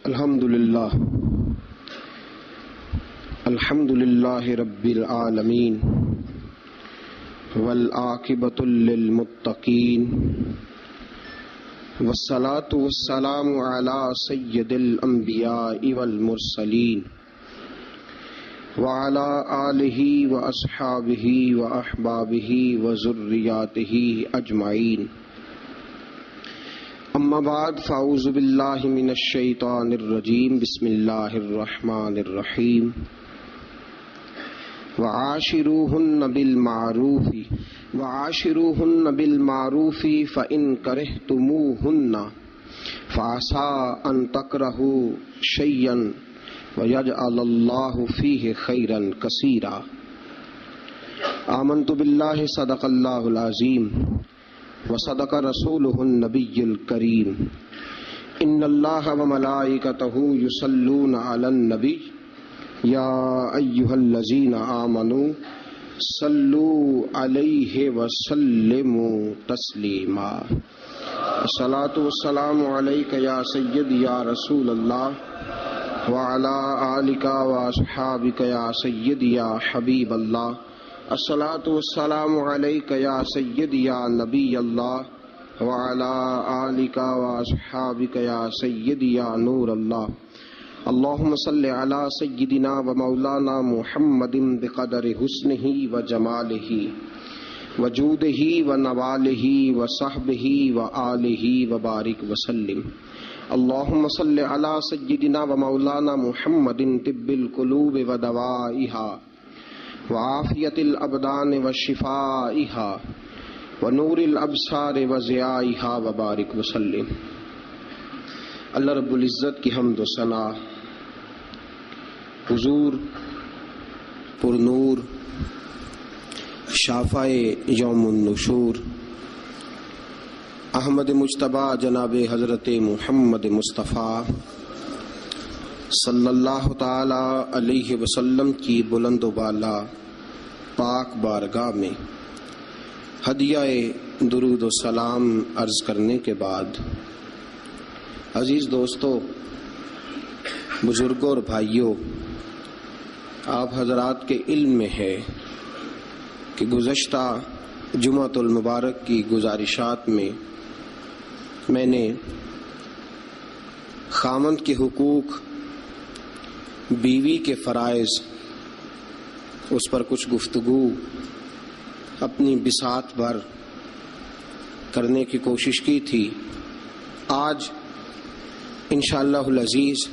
الحمد للہ رب العالمین والعاقبۃ للمتقین والصلاۃ والسلام علی سید الانبیاء والمرسلین وعلی آلہ واصحابہ واحبابہ وذریاتہ اجمعین، اما بعد فاعوذ باللہ من الشیطان الرجیم، بسم اللہ الرحمن الرحیم۔ وعاشروہن بالمعروف فإن کرہتموہن فعسى ان تکرہوا شیئا ویجعل اللہ فیہ خیرا کثیرا۔ آمنت باللہ صدق اللہ العظیم وصدق رسولہ النبی الکریم۔ ان اللہ وملائکتہ یصلون علی النبی یا ایہا الذین آمنوا صلوا علیہ وسلموا تسلیما۔ الصلاۃ والسلام علیک یا سیدی یا رسول اللہ وعلی آلک واصحابک یا سیدی یا حبیب اللہ۔ الصلاۃ والسلام علیک یا سیدی یا نبی اللہ وعلی آلک واصحابک یا سیدی یا نور اللہ۔ اللہم صل علی سیدنا و مولانا محمد بقدر حسنہ و جمالہ و جودہ و نوالہ و صحبہ و آلہ و بارک وسلم۔ اللہم صل علی سیدنا و مولانا محمد طب القلوب و دوائہا وعافیت الابدان وشفائہا ونور الابصار وضیائہا وبارک وسلم۔ اللہ رب العزت کی حمد و ثنا، حضور پر نور شافع یوم النشور احمد مجتبیٰ جناب حضرت محمد مصطفیٰ صلی اللہ تعالی علیہ وسلم کی بلند و بالا پاک بارگاہ میں ہدیہ درود و سلام عرض کرنے کے بعد، عزیز دوستو، بزرگوں اور بھائیوں، آپ حضرات کے علم میں ہے کہ گزشتہ جمعۃ المبارک کی گزارشات میں نے خاوند کے حقوق، بیوی کے فرائض، اس پر کچھ گفتگو اپنی بساط بھر کرنے کی کوشش کی تھی۔ آج انشاءاللہ العزیز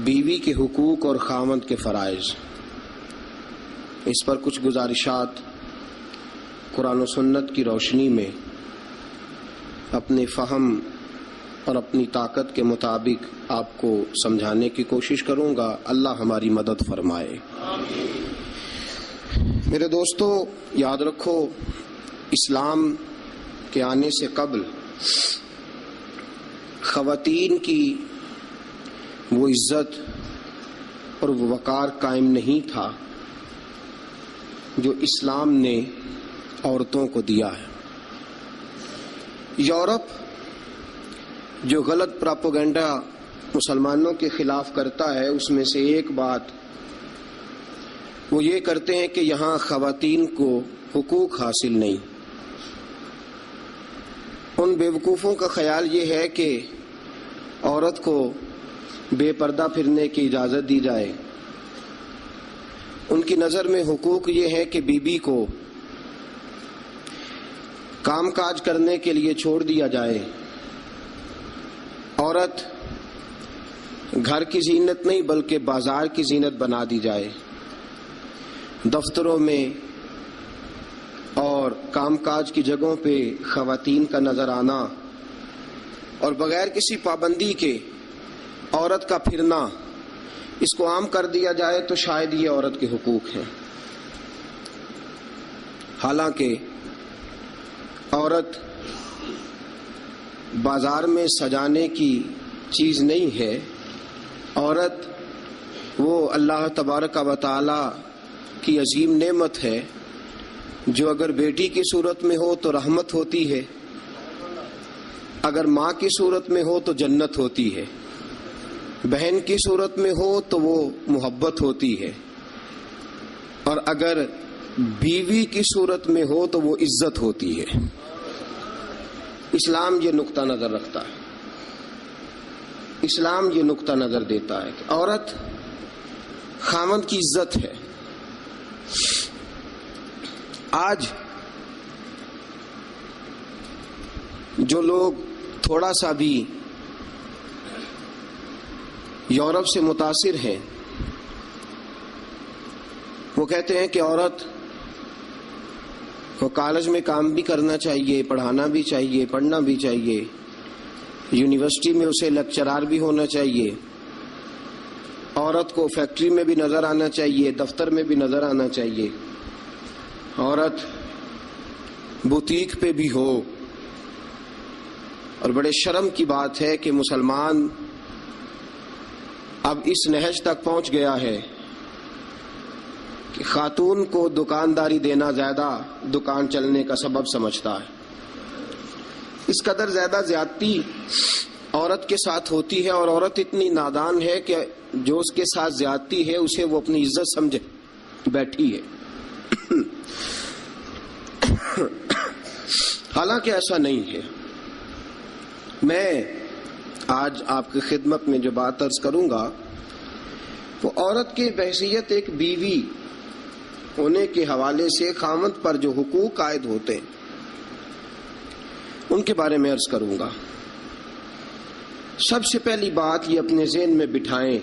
بیوی کے حقوق اور خاوند کے فرائض، اس پر کچھ گزارشات قرآن و سنت کی روشنی میں اپنے فہم اور اپنی طاقت کے مطابق آپ کو سمجھانے کی کوشش کروں گا۔ اللہ ہماری مدد فرمائے۔ میرے دوستو، یاد رکھو، اسلام کے آنے سے قبل خواتین کی وہ عزت اور وہ وقار قائم نہیں تھا جو اسلام نے عورتوں کو دیا ہے۔ یورپ جو غلط پراپوگنڈا مسلمانوں کے خلاف کرتا ہے، اس میں سے ایک بات وہ یہ کرتے ہیں کہ یہاں خواتین کو حقوق حاصل نہیں۔ ان بیوقوفوں کا خیال یہ ہے کہ عورت کو بے پردہ پھرنے کی اجازت دی جائے۔ ان کی نظر میں حقوق یہ ہے کہ بیوی کو کام کاج کرنے کے لیے چھوڑ دیا جائے۔ عورت گھر کی زینت نہیں بلکہ بازار کی زینت بنا دی جائے۔ دفتروں میں اور کام کاج کی جگہوں پہ خواتین کا نظر آنا اور بغیر کسی پابندی کے عورت کا پھرنا، اس کو عام کر دیا جائے تو شاید یہ عورت کے حقوق ہیں۔ حالانکہ عورت بازار میں سجانے کی چیز نہیں ہے۔ عورت وہ اللہ تبارک و تعالی کی عظیم نعمت ہے جو اگر بیٹی کی صورت میں ہو تو رحمت ہوتی ہے، اگر ماں کی صورت میں ہو تو جنت ہوتی ہے، بہن کی صورت میں ہو تو وہ محبت ہوتی ہے، اور اگر بیوی کی صورت میں ہو تو وہ عزت ہوتی ہے۔ اسلام یہ نقطہ نظر رکھتا ہے، اسلام یہ نقطہ نظر دیتا ہے کہ عورت خاوند کی عزت ہے۔ آج جو لوگ تھوڑا سا بھی یورپ سے متاثر ہیں، وہ کہتے ہیں کہ عورت کو کالج میں کام بھی کرنا چاہیے، پڑھانا بھی چاہیے، پڑھنا بھی چاہیے، یونیورسٹی میں اسے لیکچرار بھی ہونا چاہیے، عورت کو فیکٹری میں بھی نظر آنا چاہیے، دفتر میں بھی نظر آنا چاہیے، عورت بوتیک پہ بھی ہو۔ اور بڑے شرم کی بات ہے کہ مسلمان اب اس نہج تک پہنچ گیا ہے کہ خاتون کو دکانداری دینا زیادہ دکان چلنے کا سبب سمجھتا ہے۔ اس قدر زیادہ زیادتی عورت کے ساتھ ہوتی ہے، اور عورت اتنی نادان ہے کہ جو اس کے ساتھ زیادتی ہے اسے وہ اپنی عزت سمجھے بیٹھی ہے۔ حالانکہ ایسا نہیں ہے۔ میں آج آپ کی خدمت میں جو بات عرض کروں گا وہ عورت کی بحیثیت ایک بیوی ہونے کے حوالے سے خاوند پر جو حقوق عائد ہوتے ہیں ان کے بارے میں عرض کروں گا۔ سب سے پہلی بات یہ اپنے ذہن میں بٹھائیں،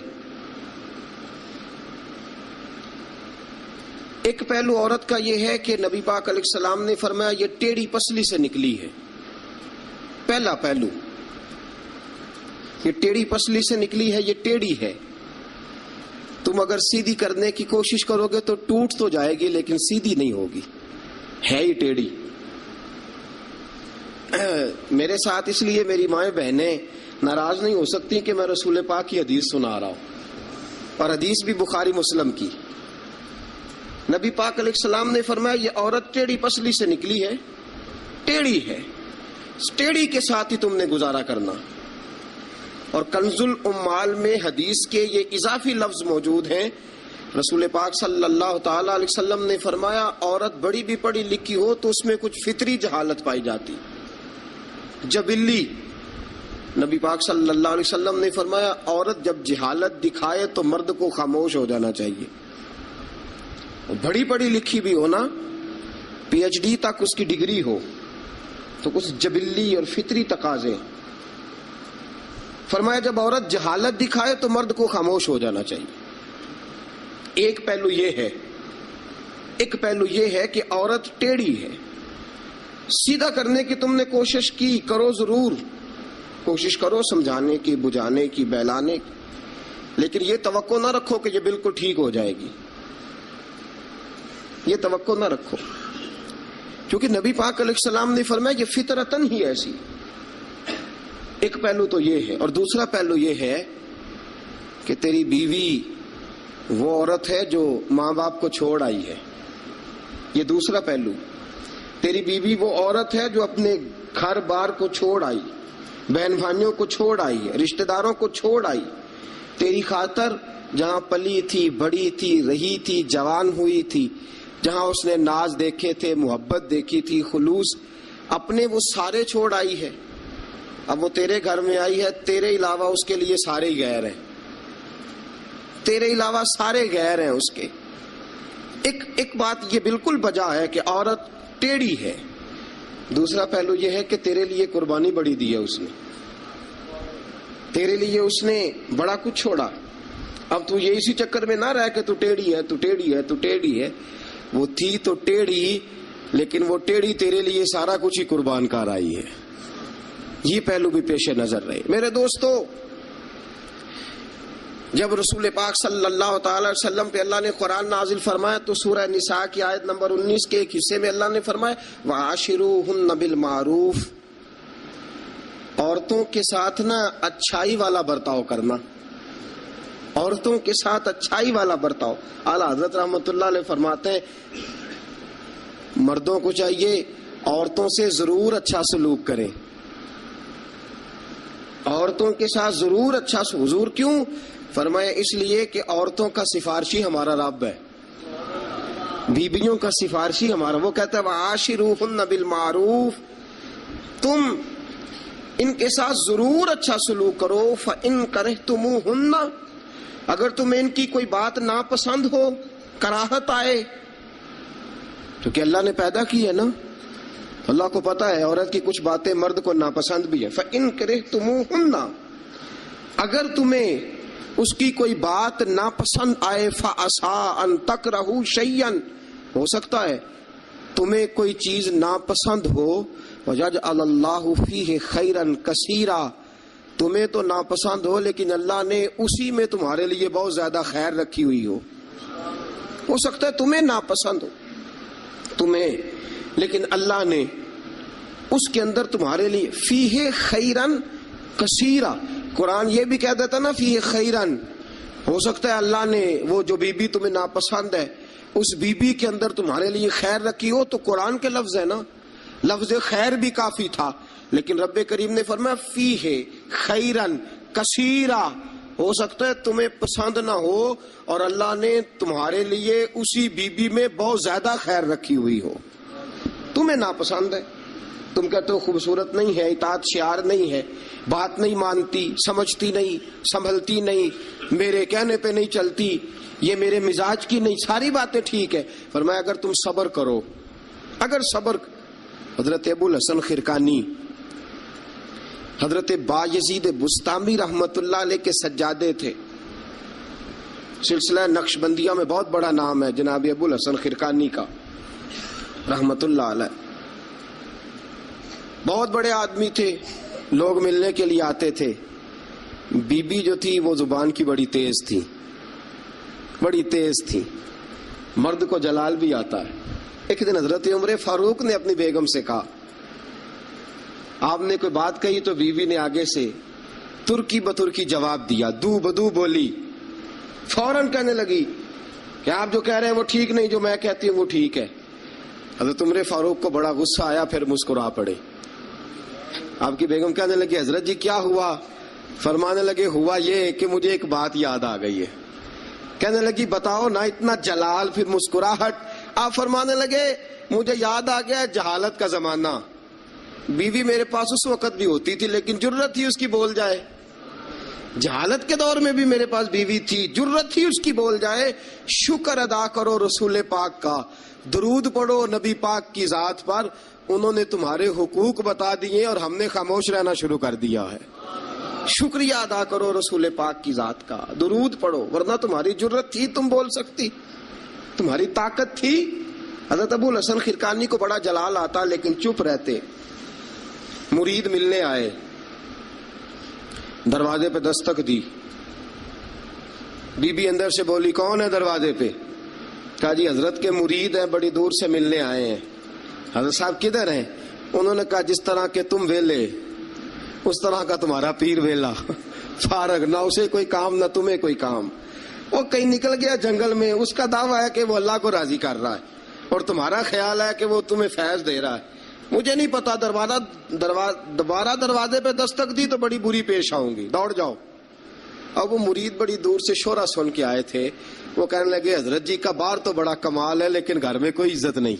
ایک پہلو عورت کا یہ ہے کہ نبی پاک علیہ السلام نے فرمایا یہ ٹیڑھی پسلی سے نکلی ہے۔ پہلا پہلو، یہ ٹیڑھی پسلی سے نکلی ہے، یہ ٹیڑھی ہے۔ تم اگر سیدھی کرنے کی کوشش کرو گے تو ٹوٹ تو جائے گی لیکن سیدھی نہیں ہوگی، ہے ہی ٹیڑھی۔ میرے ساتھ اس لیے میری مائیں بہنیں ناراض نہیں ہو سکتی کہ میں رسول پاک کی حدیث سنا رہا ہوں، اور حدیث بھی بخاری مسلم کی۔ نبی پاک علیہ السلام نے فرمایا یہ عورت ٹیڑھی پسلی سے نکلی ہے، ٹیڑھی ہے، اس ٹیڑھی کے ساتھ ہی تم نے گزارا کرنا۔ اور کنز الاموال میں حدیث کے یہ اضافی لفظ موجود ہیں۔ رسول پاک صلی اللہ تعالی علیہ وسلم نے فرمایا عورت بڑی بھی پڑھی لکھی ہو تو اس میں کچھ فطری جہالت پائی جاتی، جبلی۔ نبی پاک صلی اللہ علیہ وسلم نے فرمایا عورت جب جہالت دکھائے تو مرد کو خاموش ہو جانا چاہیے۔ بڑی پڑھی لکھی بھی ہو نا، پی ایچ ڈی تک اس کی ڈگری ہو، تو کچھ جبلی اور فطری تقاضے۔ فرمایا جب عورت جہالت دکھائے تو مرد کو خاموش ہو جانا چاہیے۔ ایک پہلو یہ ہے کہ عورت ٹیڑھی ہے۔ سیدھا کرنے کی تم نے کوشش کی، کرو ضرور، کوشش کرو سمجھانے کی، بجھانے کی، بہلانے کی، لیکن یہ توقع نہ رکھو کہ یہ بالکل ٹھیک ہو جائے گی، یہ توقع نہ رکھو، کیونکہ نبی پاک علیہ السلام نے فرمایا یہ فطرتاً ہی ایسی۔ ایک پہلو تو یہ ہے، اور دوسرا پہلو یہ ہے کہ تیری بیوی وہ عورت ہے جو ماں باپ کو چھوڑ آئی ہے۔ یہ دوسرا پہلو، تیری بیوی وہ عورت ہے جو اپنے گھر بار کو چھوڑ آئی، بہن بھائیوں کو چھوڑ آئی ہے، رشتہ داروں کو چھوڑ آئی، تیری خاطر جہاں پلی تھی، بڑی تھی، رہی تھی، جوان ہوئی تھی، جہاں اس نے ناز دیکھے تھے، محبت دیکھی تھی، خلوص، اپنے وہ سارے چھوڑ آئی ہے۔ اب وہ تیرے گھر میں آئی ہے، تیرے علاوہ اس کے لیے سارے غیر ہیں، تیرے علاوہ سارے غیر ہیں اس کے۔ ایک بات یہ بالکل بجا ہے کہ عورت ٹیڑھی ہے۔ دوسرا پہلو یہ ہے کہ تیرے لیے قربانی بڑی دی ہے اس نے، تیرے لیے اس نے بڑا کچھ چھوڑا۔ اب تو یہ اسی چکر میں نہ رہ کہ تو ٹیڑھی ہے، تو ٹیڑھی ہے، تو ٹیڑھی ہے۔ وہ تھی تو ٹیڑھی، لیکن وہ ٹیڑھی تیرے لیے سارا کچھ ہی قربان کر آئی ہے۔ یہ پہلو بھی پیش نظر رہے۔ میرے دوستو، جب رسول پاک صلی اللہ تعالی علیہ وسلم پہ اللہ نے قرآن نازل فرمایا تو سورہ نساء کی آیت نمبر 19 کے ایک حصے میں اللہ نے فرمایا وَعَاشِرُوهُنَّ بِالْمَعْرُوفِ، عورتوں کے ساتھ نا اچھائی والا برتاؤ کرنا، عورتوں کے ساتھ اچھائی والا برتاؤ۔ اعلیٰ حضرت رحمۃ اللہ علیہ فرماتے ہیں مردوں کو چاہیے عورتوں سے ضرور اچھا سلوک کریں، عورتوں کے ساتھ ضرور اچھا حضور کیوں فرمایا؟ اس لیے کہ عورتوں کا سفارشی ہمارا رب ہے، بیویوں کا سفارشی ہمارا۔ وہ کہتا ہے وعاشروہن بالمعروف، تم ان کے ساتھ ضرور اچھا سلوک کرو۔ فإن کرہتموہن، اگر تمہیں ان کی کوئی بات ناپسند ہو، کراہت آئے، کیونکہ اللہ نے پیدا کی ہے نا، اللہ کو پتا ہے عورت کی کچھ باتیں مرد کو ناپسند بھی ہے۔ فإن کرہتموہن، اگر تمہیں اس کی کوئی بات ناپسند آئے، فعسیٰ ان تکرہوا شیئا، ہو سکتا ہے تمہیں کوئی چیز ناپسند ہو، وَيَجْعَلَ اللَّهُ فِيهِ خَيْرًا كَثِيرًا، تمہیں تو ناپسند ہو لیکن اللہ نے اسی میں تمہارے لیے بہت زیادہ خیر رکھی ہوئی ہو سکتا ہے تمہیں ناپسند ہو تمہیں، لیکن اللہ نے اس کے اندر تمہارے لیے فیہ خیرن کثیرا، قرآن یہ بھی کہہ دیتا نا فیہ خیرن، ہو سکتا ہے اللہ نے وہ جو بی بی تمہیں ناپسند ہے اس بی بی کے اندر تمہارے لیے خیر رکھی ہو، تو قرآن کے لفظ ہے نا، لفظ خیر بھی کافی تھا، لیکن رب کریم نے فرمایا فیہ خیرن کثیرا، ہو سکتا ہے تمہیں پسند نہ ہو اور اللہ نے تمہارے لیے اسی بی بی میں بہت زیادہ خیر رکھی ہوئی ہو، تمہیں ناپسند ہے، تم کہتے ہو خوبصورت نہیں ہے، اطاعت شعار نہیں ہے، بات نہیں مانتی، سمجھتی نہیں، سنبھلتی نہیں، میرے کہنے پہ نہیں چلتی، یہ میرے مزاج کی نہیں، ساری باتیں ٹھیک ہے، فرمایا اگر تم صبر کرو، اگر صبر۔ حضرت ابو الحسن خرقانی، حضرت بایزید بسطامی رحمت اللہ علیہ کے سجادے تھے، سلسلہ نقشبندیہ میں بہت بڑا نام ہے جناب ابو الحسن خرقانی کا رحمت اللہ علیہ، بہت بڑے آدمی تھے، لوگ ملنے کے لیے آتے تھے، بی بی جو تھی وہ زبان کی بڑی تیز تھی، بڑی تیز تھی، مرد کو جلال بھی آتا ہے۔ ایک دن حضرت عمر فاروق نے اپنی بیگم سے کہا، آپ نے کوئی بات کہی تو بیوی نے آگے سے ترکی بترکی جواب دیا، دو بدو بولی، فوراً کہنے لگی کہ آپ جو کہہ رہے ہیں وہ ٹھیک نہیں، جو میں کہتی ہوں وہ ٹھیک ہے۔ حضرت عمر فاروق کو بڑا غصہ آیا، پھر مسکرا پڑے۔ آپ کی بیگم کہنے لگی حضرت جی کیا ہوا؟ فرمانے لگے ہوا یہ کہ مجھے ایک بات یاد آ گئی ہے۔ کہنے لگی بتاؤ نا، اتنا جلال پھر مسکراہٹ۔ آپ فرمانے لگے مجھے یاد آ گیا جہالت کا زمانہ، بیوی میرے پاس اس وقت بھی ہوتی تھی لیکن جرت تھی اس کی بول جائے، جہالت کے دور میں بھی میرے پاس بیوی تھی، جرت تھی اس کی بول جائے۔ شکر ادا کرو رسول پاک کا، درود پڑھو نبی پاک کی ذات پر، انہوں نے تمہارے حقوق بتا دیے اور ہم نے خاموش رہنا شروع کر دیا ہے۔ شکریہ ادا کرو رسول پاک کی ذات کا، درود پڑھو، ورنہ تمہاری جرت تھی تم بول سکتی، تمہاری طاقت تھی۔ حضرت ابو الحسن خرقانی کو بڑا جلال آتا لیکن چپ رہتے۔ مرید ملنے آئے، دروازے پہ دستک دی، بی بی اندر سے بولی کون ہے دروازے پہ؟ کہا جی حضرت کے مرید ہیں، بڑی دور سے ملنے آئے ہیں۔ حضرت صاحب کدھر ہیں؟ انہوں نے کہا جس طرح کہ تم ویلے اس طرح کا تمہارا پیر ویلا، فارغ، نہ اسے کوئی کام نہ تمہیں کوئی کام، وہ کہیں نکل گیا جنگل میں، اس کا دعویٰ ہے کہ وہ اللہ کو راضی کر رہا ہے اور تمہارا خیال ہے کہ وہ تمہیں فیض دے رہا ہے۔ مجھے نہیں پتا، دوبارہ دروازے پہ دستک دی تو بڑی بری پیش آؤں گی، دوڑ جاؤ۔ اب وہ مرید بڑی دور سے شورا سن کے آئے تھے، وہ کہنے لگے حضرت جی کا باہر تو بڑا کمال ہے لیکن گھر میں کوئی عزت نہیں،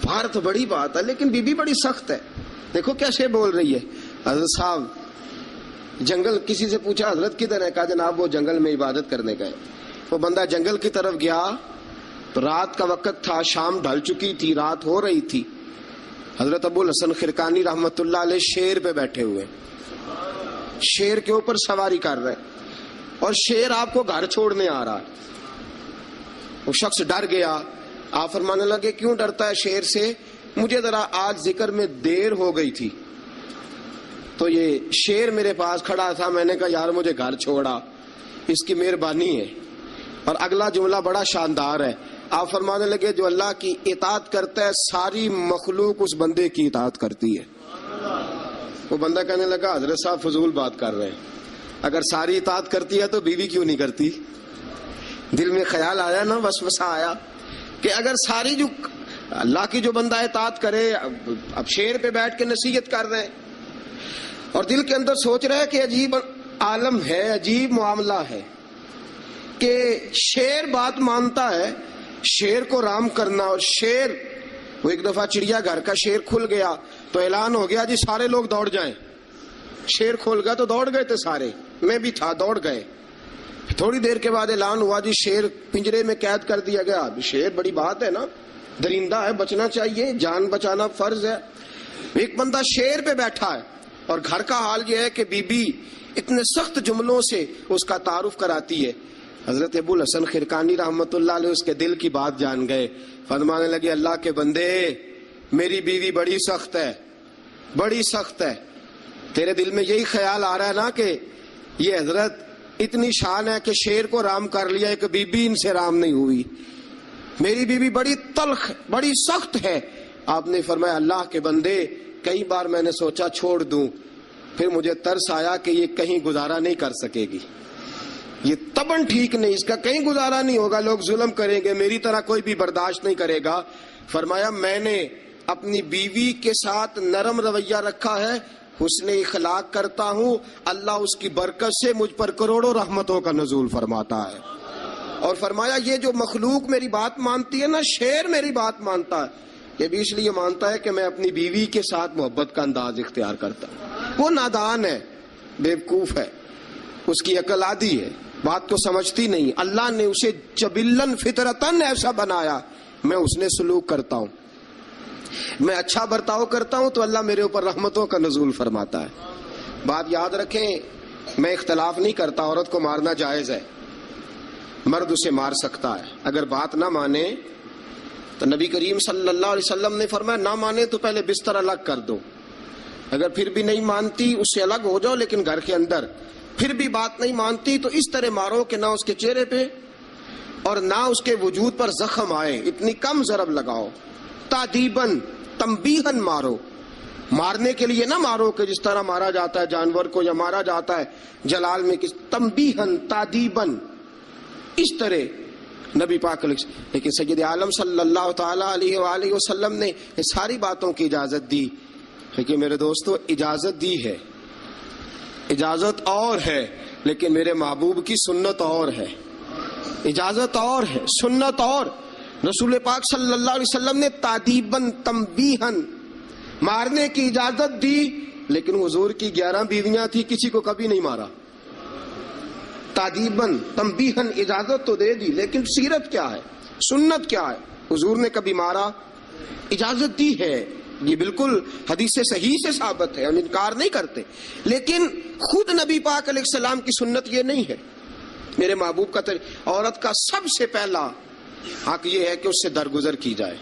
باہر تو بڑی بات ہے لیکن بی بی بڑی سخت ہے، دیکھو کیسے بول رہی ہے۔ حضرت صاحب جنگل، کسی سے پوچھا حضرت کدھر ہے؟ کہا جناب وہ جنگل میں عبادت کرنے گئے۔ وہ بندہ جنگل کی طرف گیا تو رات کا وقت تھا، شام ڈھل چکی تھی، رات ہو رہی تھی۔ حضرت ابو الحسن خرقانی رحمت اللہ علیہ شیر پہ بیٹھے ہوئے، شیر کے اوپر سواری کر رہے اور شیر آپ کو گھر چھوڑنے آ رہا ہے۔ وہ شخص ڈر گیا، آپ فرمانے لگے کیوں ڈرتا ہے شیر سے؟ مجھے ذرا آج ذکر میں دیر ہو گئی تھی تو یہ شیر میرے پاس کھڑا تھا، میں نے کہا یار مجھے گھر چھوڑا، اس کی مہربانی ہے۔ اور اگلا جملہ بڑا شاندار ہے، آپ فرمانے لگے جو اللہ کی اطاعت کرتا ہے ساری مخلوق اس بندے کی اطاعت کرتی ہے۔ وہ بندہ کہنے لگا حضرت صاحب فضول بات کر رہے ہیں، اگر ساری اطاعت کرتی ہے تو بیوی کیوں نہیں کرتی؟ دل میں خیال آیا نا، وسوسہ آیا کہ اگر ساری جو اللہ کی جو بندہ اطاعت کرے، اب شیر پہ بیٹھ کے نصیحت کر رہے ہیں۔ اور دل کے اندر سوچ رہا ہے کہ عجیب عالم ہے، عجیب معاملہ ہے کہ شیر بات مانتا ہے، شیر کو رام کرنا، اور شیر وہ ایک دفعہ چڑیا گھر کا شیر کھل گیا تو اعلان ہو گیا جی سارے لوگ دوڑ جائیں. شیر کھول گیا تو دوڑ گئے تھے سارے، میں بھی تھا، دوڑ گئے. تھوڑی دیر کے بعد اعلان ہوا جی شیر پنجرے میں قید کر دیا گیا. شیر بڑی بات ہے نا، درندہ ہے، بچنا چاہیے، جان بچانا فرض ہے. ایک بندہ شیر پہ بیٹھا ہے اور گھر کا حال یہ ہے کہ بی بی اتنے سخت جملوں سے اس کا تعارف کراتی ہے. حضرت ابو الحسن خرقانی رحمت اللہ علیہ اس کے دل کی بات جان گئے. فرمانے لگے اللہ کے بندے، میری بیوی بڑی سخت ہے، بڑی سخت ہے. تیرے دل میں یہی خیال آ رہا ہے نا کہ یہ حضرت اتنی شان ہے کہ شیر کو رام کر لیا، ایک بی بی ان سے رام نہیں ہوئی. میری بیوی بڑی تلخ، بڑی سخت ہے. آپ نے فرمایا اللہ کے بندے، کئی بار میں نے سوچا چھوڑ دوں، پھر مجھے ترس آیا کہ یہ کہیں گزارا نہیں کر سکے گی، یہ تباً ٹھیک نہیں، اس کا کہیں گزارا نہیں ہوگا، لوگ ظلم کریں گے، میری طرح کوئی بھی برداشت نہیں کرے گا. فرمایا میں نے اپنی بیوی کے ساتھ نرم رویہ رکھا ہے، حسن اخلاق کرتا ہوں، اللہ اس کی برکت سے مجھ پر کروڑوں رحمتوں کا نزول فرماتا ہے. اور فرمایا یہ جو مخلوق میری بات مانتی ہے نا، شیر میری بات مانتا ہے، یہ بھی اس لیے مانتا ہے کہ میں اپنی بیوی کے ساتھ محبت کا انداز اختیار کرتا ہوں. وہ نادان ہے، بیوقوف ہے، اس کی عقل آدھی ہے، بات کو سمجھتی نہیں. اللہ نے اسے جبلن فطرتن ایسا بنایا، میں اس نے سلوک کرتا ہوں، میں اچھا برتاؤ کرتا ہوں تو اللہ میرے اوپر رحمتوں کا نزول فرماتا ہے. بات یاد رکھیں، میں اختلاف نہیں کرتا، عورت کو مارنا جائز ہے، مرد اسے مار سکتا ہے. اگر بات نہ مانے تو نبی کریم صلی اللہ علیہ وسلم نے فرمایا نہ مانے تو پہلے بستر الگ کر دو، اگر پھر بھی نہیں مانتی اس سے الگ ہو جاؤ، لیکن گھر کے اندر پھر بھی بات نہیں مانتی تو اس طرح مارو کہ نہ اس کے چہرے پہ اور نہ اس کے وجود پر زخم آئے، اتنی کم ضرب لگاؤ. تادیباً تنبیہاً مارو، مارنے کے لیے نہ مارو کہ جس طرح مارا جاتا ہے جانور کو یا مارا جاتا ہے جلال میں، کس تنبیہاً تادیباً، اس طرح نبی پاک علیہ. لیکن سید عالم صلی اللہ تعالی علیہ وآلہ وسلم نے یہ ساری باتوں کی اجازت دی. لیکن میرے دوستو اجازت دی ہے، اجازت اور ہے، لیکن میرے محبوب کی سنت اور ہے. اجازت اور ہے، سنت اور. رسول پاک صلی اللہ علیہ وسلم نے تادیباً تنبیہاً مارنے کی اجازت دی، لیکن حضور کی 11 بیویاں تھی، کسی کو کبھی نہیں مارا. تادیباً تنبیہاً اجازت تو دے دی، لیکن سیرت کیا ہے، سنت کیا ہے؟ حضور نے کبھی مارا؟ اجازت دی ہے، یہ بالکل حدیث صحیح سے ثابت ہے، ہم انکار نہیں کرتے. لیکن خود نبی پاک علیہ السلام کی سنت یہ نہیں ہے. میرے محبوب کا عورت کا سب سے پہلا حق یہ ہے کہ اس سے درگزر کی جائے.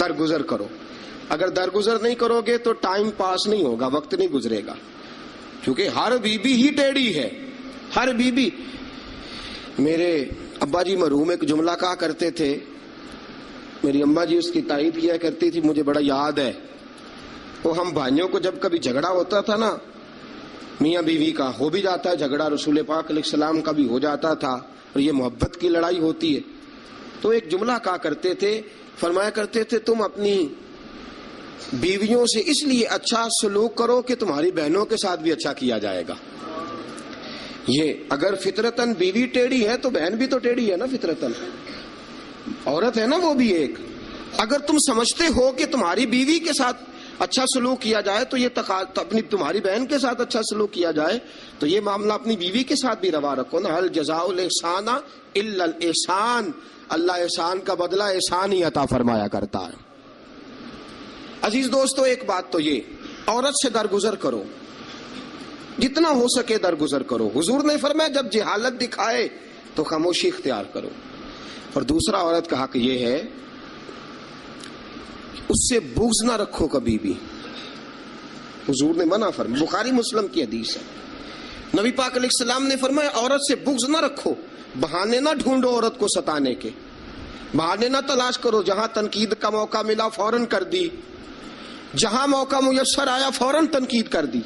درگزر کرو، اگر درگزر نہیں کرو گے تو ٹائم پاس نہیں ہوگا، وقت نہیں گزرے گا، کیونکہ ہر بی بی ہی ٹیڑھی ہے، ہر بی بی. میرے ابا جی مرحوم ایک جملہ کہا کرتے تھے، میری اماں جی اس کی تائید کیا کرتی تھی، مجھے بڑا یاد ہے. وہ ہم بھائیوں کو جب کبھی جھگڑا ہوتا تھا نا، میاں بیوی کا ہو بھی جاتا ہے جھگڑا، رسول پاک علیہ السلام کا بھی ہو جاتا تھا، اور یہ محبت کی لڑائی ہوتی ہے، تو ایک جملہ کہا کرتے تھے، فرمایا کرتے تھے تم اپنی بیویوں سے اس لیے اچھا سلوک کرو کہ تمہاری بہنوں کے ساتھ بھی اچھا کیا جائے گا. یہ اگر فطرتاً بیوی ٹیڑھی ہے تو بہن بھی تو ٹیڑھی ہے نا، فطرتاً عورت ہے نا وہ بھی ایک. اگر تم سمجھتے ہو کہ تمہاری بیوی کے ساتھ اچھا سلوک کیا جائے تو یہ اپنی تمہاری بہن کے ساتھ اچھا سلوک کیا جائے تو یہ معاملہ اپنی بیوی کے ساتھ بھی روا رکھو نا. حل جزاء الاحسان الا الاحسان، اللہ احسان کا بدلہ احسان ہی عطا فرمایا کرتا ہے. عزیز دوستو ایک بات تو یہ، عورت سے درگزر کرو، جتنا ہو سکے درگزر کرو. حضور نے فرمایا جب جہالت دکھائے تو خاموشی اختیار کرو. اور دوسرا عورت کا حق یہ ہے اس سے بغض نہ رکھو کبھی بھی. حضور نے منع فرمایا، بخاری مسلم کی حدیث ہے، نبی پاک علیہ السلام نے فرمایا عورت سے بغض نہ رکھو، بہانے نہ ڈھونڈو عورت کو ستانے کے، بہانے نہ تلاش کرو. جہاں تنقید کا موقع ملا فوراً کر دی، جہاں موقع میسر آیا فوراً تنقید کر دی،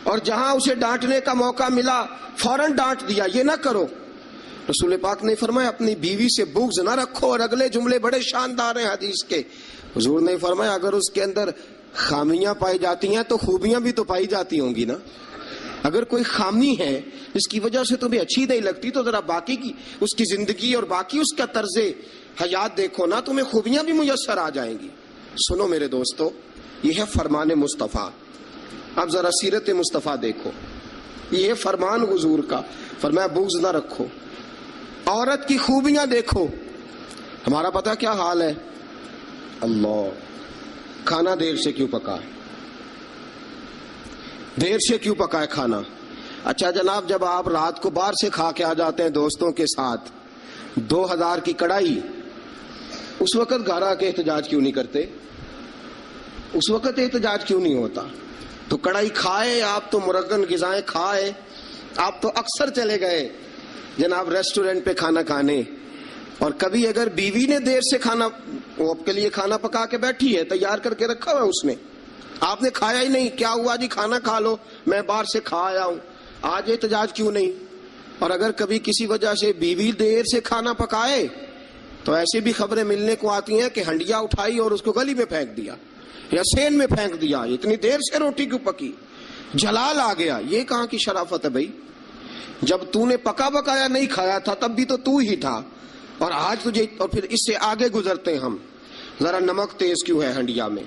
اور جہاں اسے ڈانٹنے کا موقع ملا فوراً ڈانٹ دیا. یہ نہ کرو. رسول پاک نے فرمایا اپنی بیوی سے بغض نہ رکھو. اور اگلے جملے بڑے شاندار ہیں حدیث کے. حضور نے فرمایا اگر اس کے اندر خامیاں پائی جاتی ہیں تو خوبیاں بھی تو پائی جاتی ہوں گی نا. اگر کوئی خامی ہے جس کی وجہ سے تمہیں اچھی نہیں لگتی تو ذرا باقی کی اس کی زندگی اور باقی اس کا طرز حیات دیکھو نا, تمہیں خوبیاں بھی میسر آ جائیں گی. سنو میرے دوستو, یہ ہے فرمان مصطفیٰ. اب ذرا سیرت مصطفیٰ دیکھو, یہ ہے فرمان حضور کا. فرمایا بغض نہ رکھو, عورت کی خوبیاں دیکھو. ہمارا پتہ کیا حال ہے؟ اللہ, کھانا دیر سے کیوں پکا ہے, دیر سے کیوں پکا ہے کھانا. اچھا جناب, جب آپ رات کو باہر سے کھا کے آ جاتے ہیں دوستوں کے ساتھ 2000 کی کڑھائی, اس وقت گھر آ کے احتجاج کیوں نہیں کرتے؟ اس وقت احتجاج کیوں نہیں ہوتا؟ تو کڑھائی کھائے آپ, تو مرغن غذائیں کھائے آپ, تو اکثر چلے گئے جناب ریسٹورنٹ پہ کھانا کھانے. اور کبھی اگر بیوی نے دیر سے کھانا, وہ آپ کے لیے کھانا پکا کے بیٹھی ہے, تیار کر کے رکھا ہوا ہے اس نے, آپ نے کھایا ہی نہیں, کیا ہوا جی کھانا کھا لو, میں باہر سے کھا آیا ہوں, آج احتجاج کیوں نہیں؟ اور اگر کبھی کسی وجہ سے بیوی دیر سے کھانا پکائے تو ایسی بھی خبریں ملنے کو آتی ہیں کہ ہنڈیا اٹھائی اور اس کو گلی میں پھینک دیا یا سین میں پھینک دیا, اتنی دیر سے روٹی کیوں پکی, جلال آ گیا. یہ کہاں کی شرافت ہے بھائی؟ جب تو نے پکا پکایا نہیں کھایا تھا تب بھی تو ہی تھا, اور آج تجھے, اور پھر اس سے آگے گزرتے ہیں ہم, ذرا نمک تیز کیوں ہے ہنڈیا میں.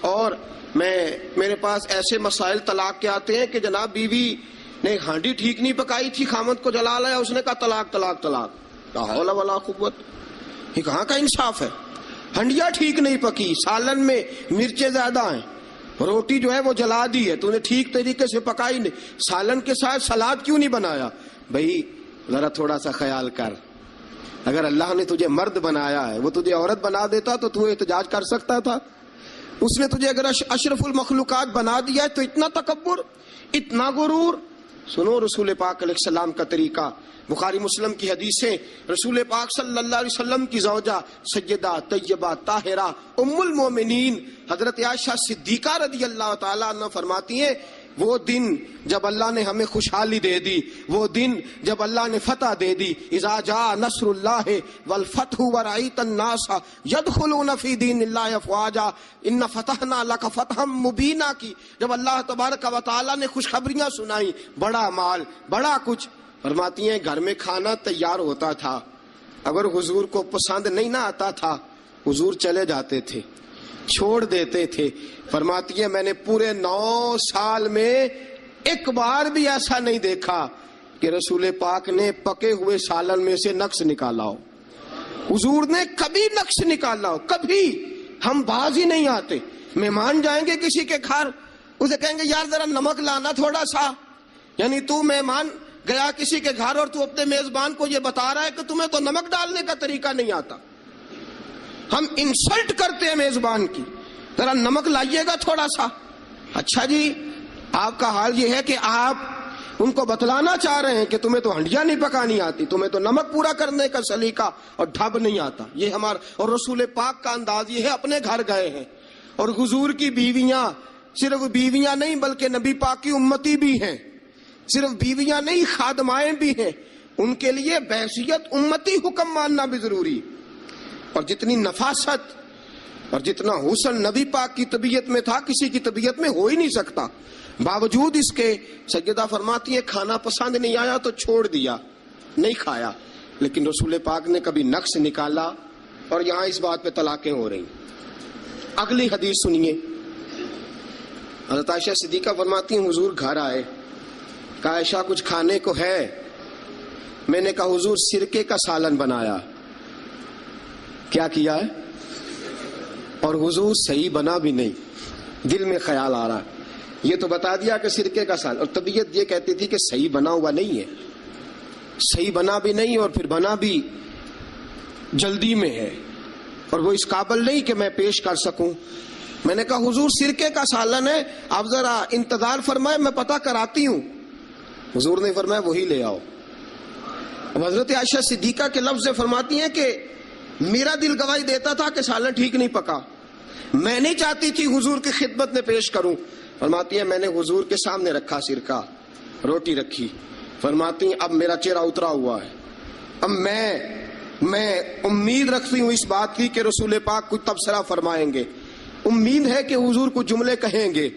اور میرے پاس ایسے مسائل طلاق کے آتے ہیں کہ جناب بیوی نے ہانڈی ٹھیک نہیں پکائی تھی, خامد کو جلا لایا, اس نے کہا طلاق طلاق طلاق. لا حول ولا قوت, یہ کہاں کا انصاف ہے؟ ہنڈیا ٹھیک نہیں پکی, سالن میں مرچیں زیادہ ہیں, روٹی جو ہے وہ جلا دی ہے, تو نے ٹھیک طریقے سے پکائی نہیں, سالن کے ساتھ سلاد کیوں نہیں بنایا؟ بھائی ذرا تھوڑا سا خیال کر, اگر اللہ نے تجھے مرد بنایا ہے, وہ تجھے عورت بنا دیتا تو احتجاج کر سکتا تھا؟ اس نے تجھے اگر اشرف المخلوقات بنا دیا ہے تو اتنا تکبر, اتنا غرور. سنو رسول پاک علیہ السلام کا طریقہ, بخاری مسلم کی حدیثیں. رسول پاک صلی اللہ علیہ وسلم کی زوجہ سیدہ طیبہ طاہرہ ام المومنین حضرت عائشہ صدیقہ رضی اللہ تعالیٰ عنہ فرماتی ہیں, وہ دن جب اللہ نے ہمیں خوشحالی دے دی, وہ دن جب اللہ نے فتح دے دی, اذا جاء نصر اللہ والفتح ورأیت الناس یدخلون فی دین اللہ افواجا ان فتحنا لک فتحا مبینا کی, جب اللہ تبارک و تعالیٰ نے خوشخبریاں سنائی, بڑا مال بڑا کچھ. فرماتی ہیں گھر میں کھانا تیار ہوتا تھا, اگر حضور کو پسند نہیں نہ آتا تھا حضور چلے جاتے تھے, چھوڑ دیتے تھے. فرماتی ہے میں نے پورے 9 سال میں ایک بار بھی ایسا نہیں دیکھا کہ رسول پاک نے پکے ہوئے سالن میں سے نقص نکالا ہو. حضور نے کبھی نقص نکالا ہو, کبھی. ہم باز ہی نہیں آتے. مہمان جائیں گے کسی کے گھر, اسے کہیں گے یار ذرا نمک لانا تھوڑا سا, یعنی تو مہمان گیا کسی کے گھر اور تو اپنے میزبان کو یہ بتا رہا ہے کہ تمہیں تو نمک ڈالنے کا طریقہ نہیں آتا. ہم انسلٹ کرتے ہیں میزبان کی, ذرا نمک لائیے گا تھوڑا سا. اچھا جی, آپ کا حال یہ ہے کہ آپ ان کو بتلانا چاہ رہے ہیں کہ تمہیں تو ہنڈیا نہیں پکانی آتی, تمہیں تو نمک پورا کرنے کا سلیقہ اور ڈھب نہیں آتا. یہ ہمارا اور رسول پاک کا انداز یہ ہے. اپنے گھر گئے ہیں اور حضور کی بیویاں صرف بیویاں نہیں بلکہ نبی پاک کی امتی بھی ہیں, صرف بیویاں نہیں خادمائیں بھی ہیں. ان کے لیے بحیثیت امتی حکم ماننا بھی ضروری. اور جتنی نفاست اور جتنا حسن نبی پاک کی طبیعت میں تھا کسی کی طبیعت میں ہو ہی نہیں سکتا. باوجود اس کے سیدہ فرماتی ہے کھانا پسند نہیں آیا تو چھوڑ دیا, نہیں کھایا. لیکن رسول پاک نے کبھی نقص نکالا, اور یہاں اس بات پہ طلاقیں ہو رہی. اگلی حدیث سنیے. حضرت عائشہ صدیقہ فرماتی ہیں حضور گھر آئے, کہا عائشہ کچھ کھانے کو ہے؟ میں نے کہا حضور سرکے کا سالن بنایا. کیا کیا ہے؟ اور حضور صحیح بنا بھی نہیں, دل میں خیال آ رہا یہ تو بتا دیا کہ سرکے کا سالن, اور طبیعت یہ کہتی تھی کہ صحیح بنا ہوا نہیں ہے, صحیح بنا بھی نہیں اور پھر بنا بھی جلدی میں ہے, اور وہ اس قابل نہیں کہ میں پیش کر سکوں. میں نے کہا حضور سرکے کا سالن ہے, آپ ذرا انتظار فرمائے میں پتہ کراتی ہوں. حضور نے فرمایا وہی لے آؤ. اب حضرت عائشہ صدیقہ کے لفظ فرماتی ہیں کہ میرا دل گواہی دیتا تھا کہ سالن ٹھیک نہیں پکا, میں نہیں چاہتی تھی حضور کی خدمت میں پیش کروں. فرماتی ہیں میں نے حضور کے سامنے رکھا سرکہ, روٹی رکھی. فرماتی ہیں اب میرا چہرہ اترا ہوا ہے, اب میں امید رکھتی ہوں اس بات کی کہ رسول پاک کچھ تبصرہ فرمائیں گے. امید ہے کہ حضور کو جملے کہیں گے،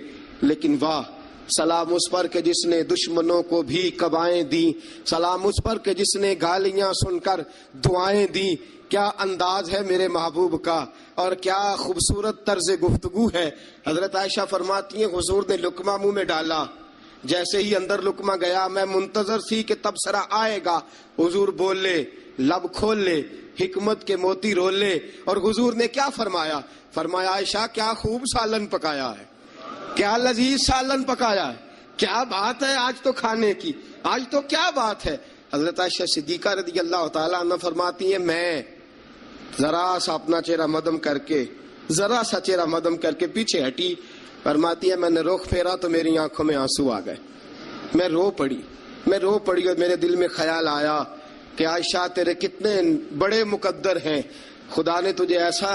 لیکن واہ، سلام اس پر کہ جس نے دشمنوں کو بھی کبائیں دی، سلام اس پر کہ جس نے گالیاں سن کر دعائیں دی۔ کیا انداز ہے میرے محبوب کا، اور کیا خوبصورت طرز گفتگو ہے۔ حضرت عائشہ فرماتی ہیں حضور نے لقمہ منہ میں ڈالا، جیسے ہی اندر لقمہ گیا میں منتظر تھی کہ تبصرہ آئے گا، حضور بول لے، لب کھول لے، حکمت کے موتی رول لے۔ اور حضور نے کیا فرمایا؟ فرمایا عائشہ کیا خوب سالن پکایا ہے، کیا لذیذ سالن پکایا ہے، کیا بات ہے آج تو کھانے کی، آج تو کیا بات ہے۔ حضرت عائشہ صدیقہ رضی اللہ تعالیٰ عنہ فرماتی ہیں میں ذرا سا اپنا چہرہ مدم کر کے، ذرا سا چہرہ مدم کر کے پیچھے ہٹی، فرماتی ہے میں نے رخ پھیرا تو میری آنکھوں میں آنسو آ گئے، میں رو پڑی اور میرے دل میں خیال آیا کہ عائشہ تیرے کتنے بڑے مقدر ہیں، خدا نے تجھے ایسا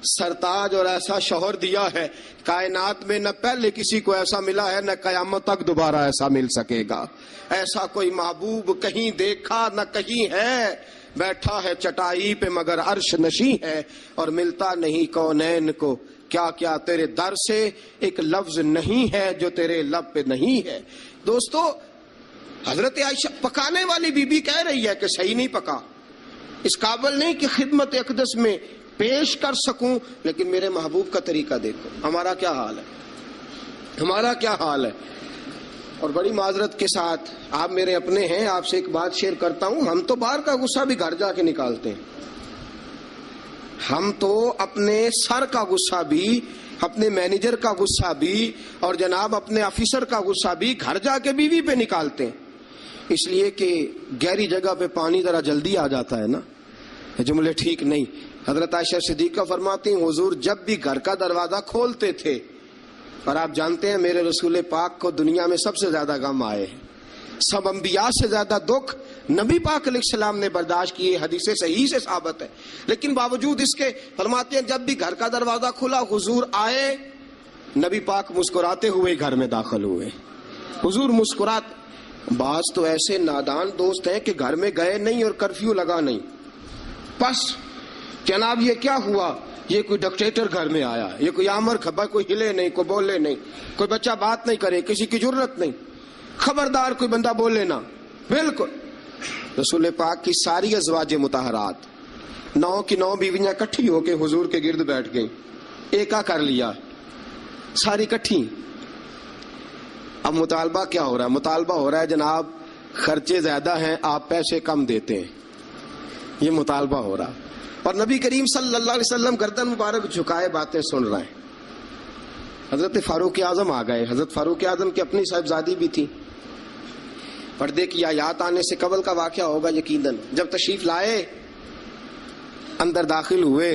سرتاج اور ایسا شوہر دیا ہے، کائنات میں نہ پہلے کسی کو ایسا ملا ہے، نہ قیامت تک دوبارہ ایسا مل سکے گا۔ ایسا کوئی محبوب کہیں دیکھا نہ کہیں ہے، بیٹھا ہے چٹائی پہ مگر عرش نشیں ہے، اور ملتا نہیں کونین کو، کیا کیا تیرے در سے ایک لفظ نہیں ہے جو تیرے لب پہ نہیں ہے۔ دوستو، حضرت عائشہ پکانے والی بی بی کہہ رہی ہے کہ صحیح نہیں پکا، اس قابل نہیں کہ خدمت اقدس میں پیش کر سکوں، لیکن میرے محبوب کا طریقہ دیکھو، ہمارا کیا حال ہے، ہمارا کیا حال ہے۔ اور بڑی معذرت کے ساتھ، آپ میرے اپنے ہیں، آپ سے ایک بات شیئر کرتا ہوں، ہم تو باہر کا غصہ بھی گھر جا کے نکالتے ہیں، ہم تو اپنے سر کا غصہ بھی، اپنے مینیجر کا غصہ بھی، اور جناب اپنے آفیسر کا غصہ بھی گھر جا کے بیوی پہ نکالتے ہیں، اس لیے کہ گہری جگہ پہ پانی ذرا جلدی آ جاتا ہے نا، جملے ٹھیک نہیں۔ حضرت عائشہ صدیقہ فرماتی ہیں حضور جب بھی گھر کا دروازہ کھولتے تھے، اور آپ جانتے ہیں میرے رسول پاک کو دنیا میں سب سے زیادہ غم آئے ہیں، سب انبیاء سے زیادہ دکھ نبی پاک علیہ السلام نے برداشت کیے، حدیث صحیح سے ثابت ہے، لیکن باوجود اس کے فرماتے ہیں جب بھی گھر کا دروازہ کھلا حضور آئے، نبی پاک مسکراتے ہوئے گھر میں داخل ہوئے، حضور مسکراتے۔ بعض تو ایسے نادان دوست ہیں کہ گھر میں گئے نہیں اور کرفیو لگا نہیں، بس جناب یہ کیا ہوا، یہ کوئی ڈکٹیٹر گھر میں آیا، یہ کوئی آمر کھبا، کوئی ہلے نہیں، کوئی بولے نہیں، کوئی بچہ بات نہیں کرے، کسی کی جرت نہیں، خبردار کوئی بندہ بولے نہ، بالکل۔ رسول پاک کی ساری ازواج مطہرات 9 کی 9 بیویاں کٹھی ہو کے حضور کے گرد بیٹھ گئیں، ایکا کر لیا، ساری کٹھی۔ اب مطالبہ کیا ہو رہا ہے؟ مطالبہ ہو رہا ہے جناب خرچے زیادہ ہیں، آپ پیسے کم دیتے ہیں، یہ مطالبہ ہو رہا۔ اور نبی کریم صلی اللہ علیہ وسلم گردن مبارک جھکائے باتیں سن رہے ہیں۔ حضرت فاروق اعظم آ گئے، حضرت فاروق اعظم کی اپنی صاحبزادی بھی تھی، پردے کی آیات آنے سے قبل کا واقعہ ہوگا یقیناً۔ جب تشریف لائے اندر داخل ہوئے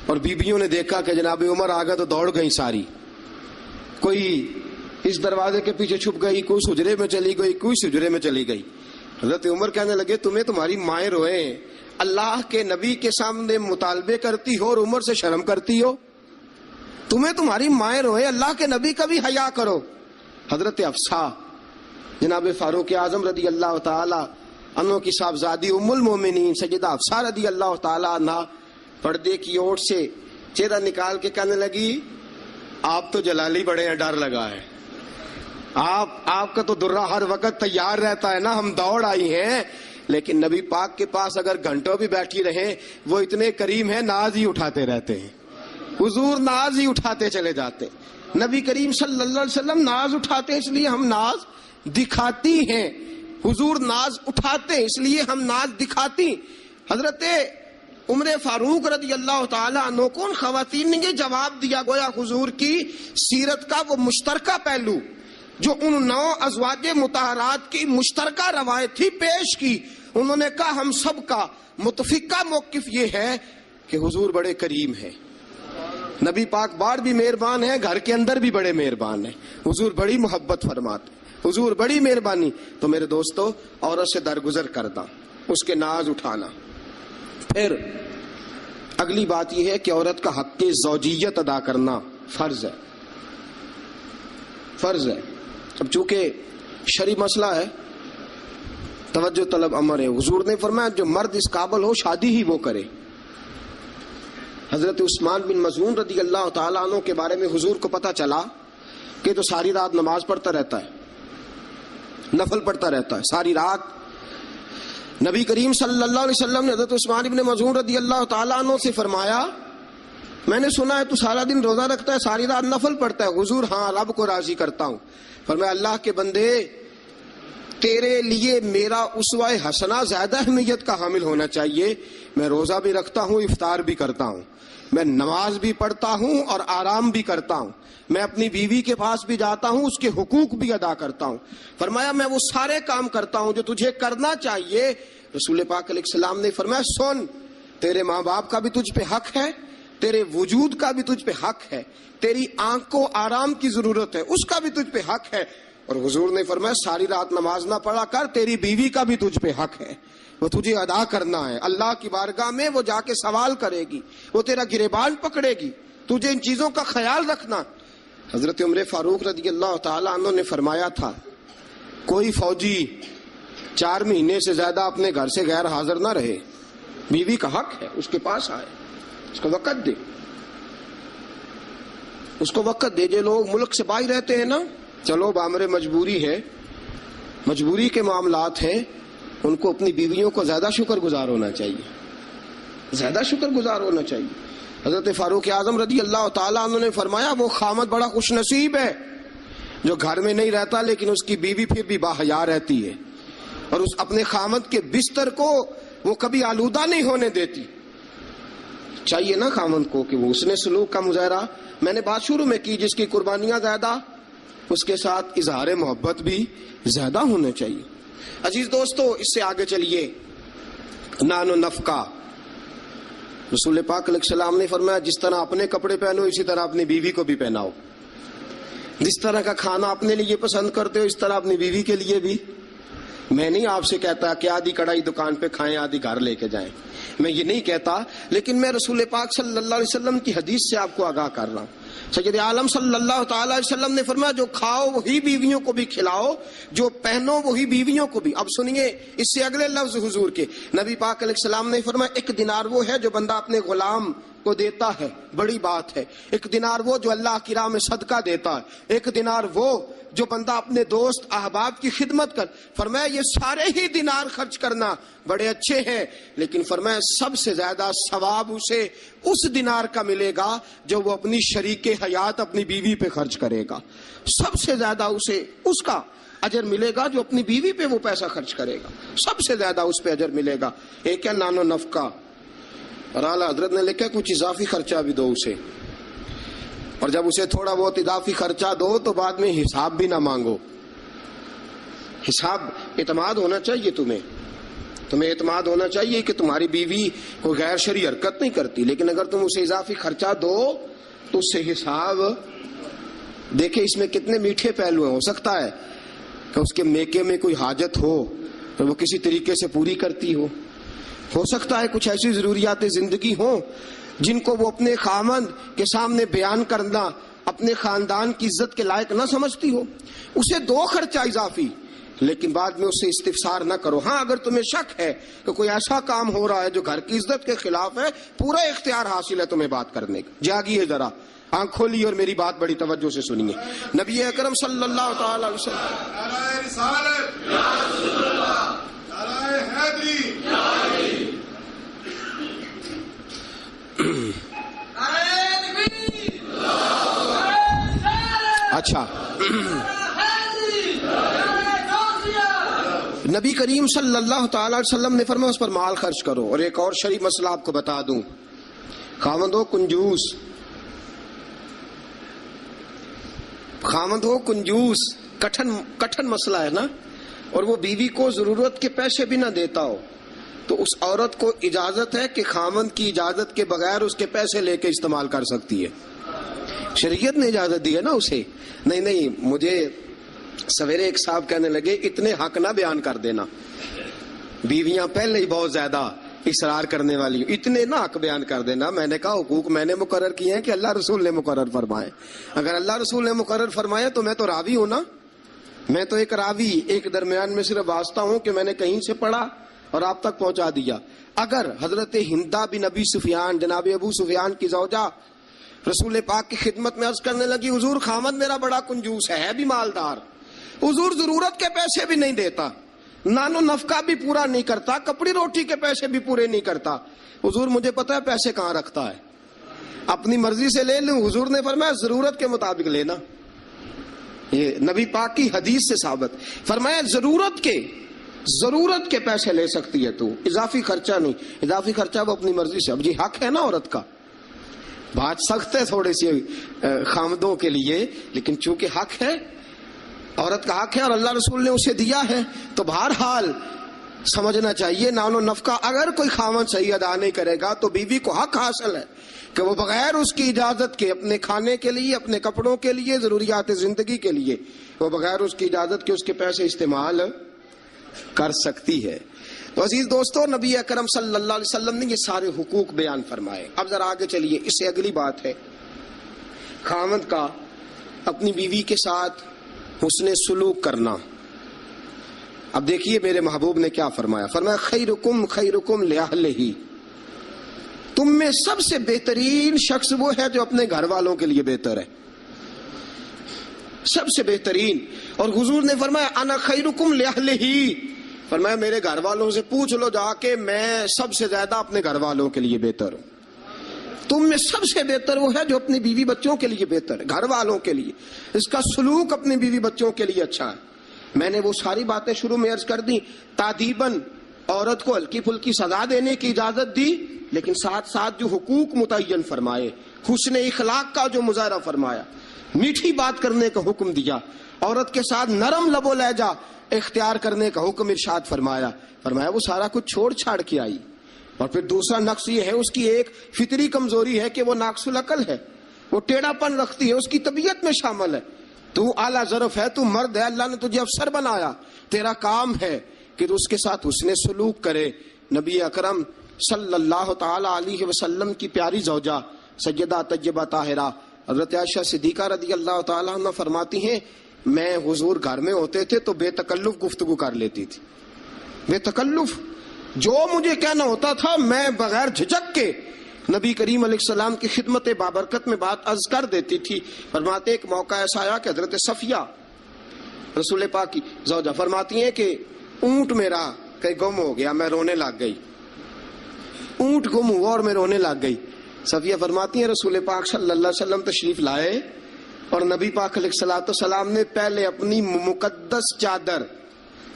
اور بیبیوں نے دیکھا کہ جناب عمر آ گئے تو دوڑ گئی ساری، کوئی اس دروازے کے پیچھے چھپ گئی، کوئی حجرے میں چلی گئی، کوئی حجرے میں چلی گئی۔ حضرت عمر کہنے لگے تمہیں تمہاری مائیں روئے، اللہ کے نبی کے سامنے مطالبے کرتی ہو اور عمر سے شرم کرتی ہو، تمہیں تمہاری مائیں روئے، اللہ کے نبی کا بھی حیا کرو۔ حضرت حفصہ جناب فاروق اعظم رضی اللہ تعالی عنہ کی صاحبزادی ام المومنین سیدہ حفصہ رضی اللہ تعالی عنہ پردے کی اوٹ سے چہرہ نکال کے کہنے لگی آپ تو جلالی بڑے ہیں، ڈر لگا ہے، آپ کا تو درہ ہر وقت تیار رہتا ہے نا، ہم دوڑ آئی ہیں، لیکن نبی پاک کے پاس اگر گھنٹوں بھی بیٹھی رہیں وہ اتنے کریم ہیں، ناز ہی اٹھاتے رہتے ہیں، حضور ناز ہی اٹھاتے چلے جاتے، نبی کریم صلی اللہ علیہ وسلم ناز اٹھاتے اس لیے ہم ناز دکھاتی ہیں، حضور ناز اٹھاتے اس لیے ہم ناز دکھاتی۔ حضرت عمر فاروق رضی اللہ تعالی عنہ کو ان خواتین نے یہ جواب دیا، گویا حضور کی سیرت کا وہ مشترکہ پہلو جو ان 9 ازواج مطہرات کی مشترکہ روایت تھی پیش کی۔ انہوں نے کہا ہم سب کا متفقہ موقف یہ ہے کہ حضور بڑے کریم ہیں، نبی پاک باہر بھی مہربان ہیں، گھر کے اندر بھی بڑے مہربان ہیں، حضور بڑی محبت فرماتے، حضور بڑی مہربانی۔ تو میرے دوستو عورت سے درگزر کرنا، اس کے ناز اٹھانا۔ پھر اگلی بات یہ ہے کہ عورت کا حق زوجیت ادا کرنا فرض ہے، فرض ہے۔ اب چونکہ شرعی مسئلہ ہے، توجہ طلب امر ہے، حضور نے فرمایا جو مرد اس قابل ہو شادی ہی وہ کرے، حضرت عثمان بن مظعون رضی اللہ تعالیٰ عنہ کے بارے میں حضور کو پتہ چلا کہ تو ساری رات نماز پڑھتا رہتا ہے، نفل پڑھتا رہتا ہے ساری رات۔ نبی کریم صلی اللہ علیہ وسلم نے حضرت عثمان بن مظعون رضی اللہ تعالیٰ عنہ سے فرمایا میں نے سنا ہے تو سارا دن روزہ رکھتا ہے، ساری رات نفل پڑھتا ہے۔ حضور ہاں رب کو راضی کرتا ہوں۔ فرمایا اللہ کے بندے تیرے لیے میرا اسوہ حسنہ زیادہ اہمیت کا حامل ہونا چاہیے۔ میں روزہ بھی رکھتا ہوں، افطار بھی کرتا ہوں، میں نماز بھی پڑھتا ہوں اور آرام بھی کرتا ہوں، میں اپنی بیوی کے پاس بھی جاتا ہوں، اس کے حقوق بھی ادا کرتا ہوں۔ فرمایا میں وہ سارے کام کرتا ہوں جو تجھے کرنا چاہیے۔ رسول پاک علیہ السلام نے فرمایا سن، تیرے ماں باپ کا بھی تجھ پہ حق ہے، تیرے وجود کا بھی تجھ پہ حق ہے، تیری آنکھ کو آرام کی ضرورت ہے اس کا بھی تجھ پہ حق ہے، اور حضور نے فرمایا ساری رات نماز نہ پڑھا کر، تیری بیوی کا بھی تجھ پہ حق ہے، وہ تجھے ادا کرنا ہے۔ اللہ کی بارگاہ میں وہ جا کے سوال کرے گی، وہ تیرا گریبان پکڑے گی، تجھے ان چیزوں کا خیال رکھنا۔ حضرت عمر فاروق رضی اللہ تعالیٰ عنہ نے فرمایا تھا کوئی فوجی 4 مہینے سے زیادہ اپنے گھر سے غیر حاضر نہ رہے، بیوی کا حق ہے اس کے پاس آئے، اس کو وقت دے، اس کو وقت دے۔ جو لوگ ملک سے باہر رہتے ہیں نا، چلو بامر مجبوری ہے، مجبوری کے معاملات ہیں، ان کو اپنی بیویوں کو زیادہ شکر گزار ہونا چاہیے، زیادہ شکر گزار ہونا چاہیے۔ حضرت فاروق اعظم رضی اللہ تعالیٰ عنہ نے فرمایا وہ خامد بڑا خوش نصیب ہے جو گھر میں نہیں رہتا لیکن اس کی بیوی پھر بھی باحیا رہتی ہے اور اس اپنے خامد کے بستر کو وہ کبھی آلودہ نہیں ہونے دیتی۔ چاہیے نا خامد کو کہ وہ حسن سلوک کا مظاہرہ، میں نے بات شروع میں کی، جس کی قربانیاں زیادہ اس کے ساتھ اظہار محبت بھی زیادہ ہونا چاہیے۔ عزیز دوستو اس سے آگے چلیے، نان و نفقہ۔ رسول پاک علیہ السلام نے فرمایا جس طرح اپنے کپڑے پہنو اسی طرح اپنی بیوی کو بھی پہناؤ، جس طرح کا کھانا اپنے لیے پسند کرتے ہو اس طرح اپنی بیوی کے لیے بھی۔ میں نہیں آپ سے کہتا کہ آدھی کڑھائی دکان پہ کھائیں آدھی گھر لے کے جائیں، میں یہ نہیں کہتا، لیکن میں رسول پاک صلی اللہ علیہ وسلم کی حدیث سے آپ کو آگاہ کر رہا ہوں۔ سید عالم صلی اللہ تعالی علیہ وسلم نے فرمایا جو کھاؤ وہی بیویوں کو بھی کھلاؤ، جو پہنو وہی بیویوں کو بھی۔ اب سنیے اس سے اگلے لفظ حضور کے، نبی پاک علیہ السلام نے فرمایا 1 دینار وہ ہے جو بندہ اپنے غلام کو دیتا ہے، بڑی بات ہے۔ 1 دینار وہ جو اللہ کی راہ میں صدقہ دیتا ہے، 1 دینار وہ جو بندہ اپنے دوست احباب کی خدمت کر۔ فرمایا یہ سارے ہی دینار خرچ کرنا بڑے اچھے ہیں، لیکن فرمایا سب سے زیادہ ثواب اسے اس دینار کا ملے گا جو وہ اپنی شریک حیات اپنی بیوی پہ خرچ کرے گا، سب سے زیادہ اسے اس کا اجر ملے گا جو اپنی بیوی پہ وہ پیسہ خرچ کرے گا، سب سے زیادہ اس پہ اجر ملے گا۔ ایک ہے نان و نفقہ، اور اعلیٰ حضرت نے لکھا کچھ اضافی خرچہ بھی دو اسے، اور جب اسے تھوڑا بہت اضافی خرچہ دو تو بعد میں حساب بھی نہ مانگو۔ حساب اعتماد ہونا چاہیے، تمہیں اعتماد ہونا چاہیے کہ تمہاری بیوی کوئی غیر شرعی حرکت نہیں کرتی، لیکن اگر تم اسے اضافی خرچہ دو تو اس سے حساب دیکھیں۔ اس میں کتنے میٹھے پہلو ہیں، ہو سکتا ہے کہ اس کے میکے میں کوئی حاجت ہو تو وہ کسی طریقے سے پوری کرتی ہو سکتا ہے کچھ ایسی ضروریات زندگی ہوں جن کو وہ اپنے خامند کے سامنے بیان کرنا اپنے خاندان کی عزت کے لائق نہ سمجھتی ہو، اسے دو خرچہ اضافی، لیکن بعد میں اسے استفسار نہ کرو۔ ہاں اگر تمہیں شک ہے کہ کوئی ایسا کام ہو رہا ہے جو گھر کی عزت کے خلاف ہے، پورا اختیار حاصل ہے تمہیں بات کرنے کا۔ جاگیے ذرا، آنکھ کھولیے اور میری بات بڑی توجہ سے سنیے۔ نبی اکرم صلی اللہ تعالی علیہ اچھا نبی کریم صلی اللہ تعالی علیہ وسلم نے فرمایا اس پر مال خرچ کرو۔ اور ایک اور شرعی مسئلہ آپ کو بتا دوں، خاوند ہو کنجوس، کٹھن مسئلہ ہے نا، اور وہ بیوی کو ضرورت کے پیسے بھی نہ دیتا ہو تو اس عورت کو اجازت ہے کہ خاوند کی اجازت کے بغیر اس کے پیسے لے کے استعمال کر سکتی ہے۔ شریعت نے اجازت دی ہے نا اسے۔ نہیں مجھے سویرے ایک صاحب کہنے لگے اتنے حق نہ بیان کر دینا، بیویاں پہلے ہی بہت زیادہ اصرار کرنے والی، اتنے نہ حق بیان کر دینا۔ میں نے کہا حقوق میں نے مقرر کیے ہیں کہ اللہ رسول نے مقرر فرمائے؟ اگر اللہ رسول نے مقرر فرمایا تو میں تو راوی ہوں نا، میں تو ایک راوی، ایک درمیان میں صرف واسطہ ہوں کہ میں نے کہیں سے پڑھا اور آپ تک پہنچا دیا. اگر حضرت ہندا بن ابی سفیان جناب ابو سفیان کی زوجہ رسول پاک کی خدمت میں عرض کرنے لگی حضور خامد میرا بڑا کنجوس ہے بھی مالدار, حضور ضرورت کے پیسے بھی نہیں دیتا, نان و نفقہ بھی پورا نہیں کرتا, کپڑی روٹی کے پیسے بھی پورے نہیں کرتا, حضور مجھے پتا ہے پیسے کہاں رکھتا ہے, اپنی مرضی سے لے لوں. حضور نے فرمایا ضرورت کے مطابق لینا. یہ نبی پاک کی حدیث سے ثابت. فرمایا ضرورت کے پیسے لے سکتی ہے تو, اضافی خرچہ نہیں. اضافی خرچہ وہ اپنی مرضی سے. اب جی حق ہے نا عورت کا, بات سخت ہے تھوڑی سی خامدوں کے لیے, لیکن چونکہ حق ہے, عورت کا حق ہے اور اللہ رسول نے اسے دیا ہے, تو بہرحال سمجھنا چاہیے نان و نفقہ اگر کوئی خامد صحیح ادا نہیں کرے گا تو بیوی کو حق حاصل ہے کہ وہ بغیر اس کی اجازت کے اپنے کھانے کے لیے, اپنے کپڑوں کے لیے, ضروریات زندگی کے لیے وہ بغیر اس کی اجازت کے اس کے پیسے استعمال کر سکتی ہے. تو عزیز دوستو, نبی اکرم صلی اللہ علیہ وسلم نے یہ سارے حقوق بیان فرمائے. اب ذرا آگے چلیے, اس سے اگلی بات ہے خامد کا اپنی بیوی کے ساتھ حسن سلوک کرنا. اب دیکھیے میرے محبوب نے کیا فرمایا. فرمایا خیرکم لأہلہ, تم میں سب سے بہترین شخص وہ ہے جو اپنے گھر والوں کے لیے بہتر ہے, سب سے بہترین. اور حضور نے فرمایا انا خیرکم لأہلہ, فرمایا میرے گھر والوں سے پوچھ لو جا کے, میں سب سے زیادہ اپنے گھر والوں کے لیے بہتر ہوں. تم میں سب سے بہتر وہ ہے جو اپنی بیوی بچوں کے لیے بہتر ہے, گھر والوں کے لیے. اس کا سلوک اپنی بیوی بچوں کے لیے اچھا ہے. میں نے وہ ساری باتیں شروع میں عرض کر دی. تادیباً عورت کو ہلکی پھلکی سزا دینے کی اجازت دی, لیکن ساتھ ساتھ جو حقوق متعین فرمائے, حسن اخلاق کا جو مظاہرہ فرمایا, میٹھی بات کرنے کا حکم دیا, عورت کے ساتھ نرم لب و لہجہ اختیار کرنے کا حکم ارشاد فرمایا. فرمایا وہ سارا کچھ چھوڑ چھاڑ کے آئی. اور پھر دوسرا نقص یہ ہے, اس کی ایک فطری کمزوری ہے کہ وہ ناقص العقل ہے, وہ ٹیڑھا پن رکھتی ہے, اس کی طبیعت میں شامل ہے. تو اعلیٰ ظرف ہے, تو مرد ہے, اللہ نے تجھے افسر بنایا, تیرا کام ہے کہ تو اس کے ساتھ حسن سلوک کرے. نبی اکرم صلی اللہ تعالی علیہ وسلم کی پیاری زوجہ سیدہ طیبہ طاہرہ حضرت عائشہ صدیقہ رضی اللہ تعالی عنہ فرماتی ہیں, میں حضور گھر میں ہوتے تھے تو بے تکلف گفتگو کر لیتی تھی. بے تکلف, جو مجھے کہنا ہوتا تھا میں بغیر جھجک کے نبی کریم علیہ السلام کی خدمت بابرکت میں بات عرض کر دیتی تھی. فرماتے ایک موقع ایسا آیا کہ حضرت صفیہ رسول پاک کی زوجہ فرماتی ہیں کہ اونٹ میرا کہیں گم ہو گیا, میں رونے لگ گئی. اونٹ گم ہوا اور میں رونے لگ گئی. صفیہ فرماتی ہیں رسول پاک صلی اللہ علیہ وسلم تشریف لائے اور نبی پاک علیہ الصلوۃ والسلام نے پہلے اپنی مقدس چادر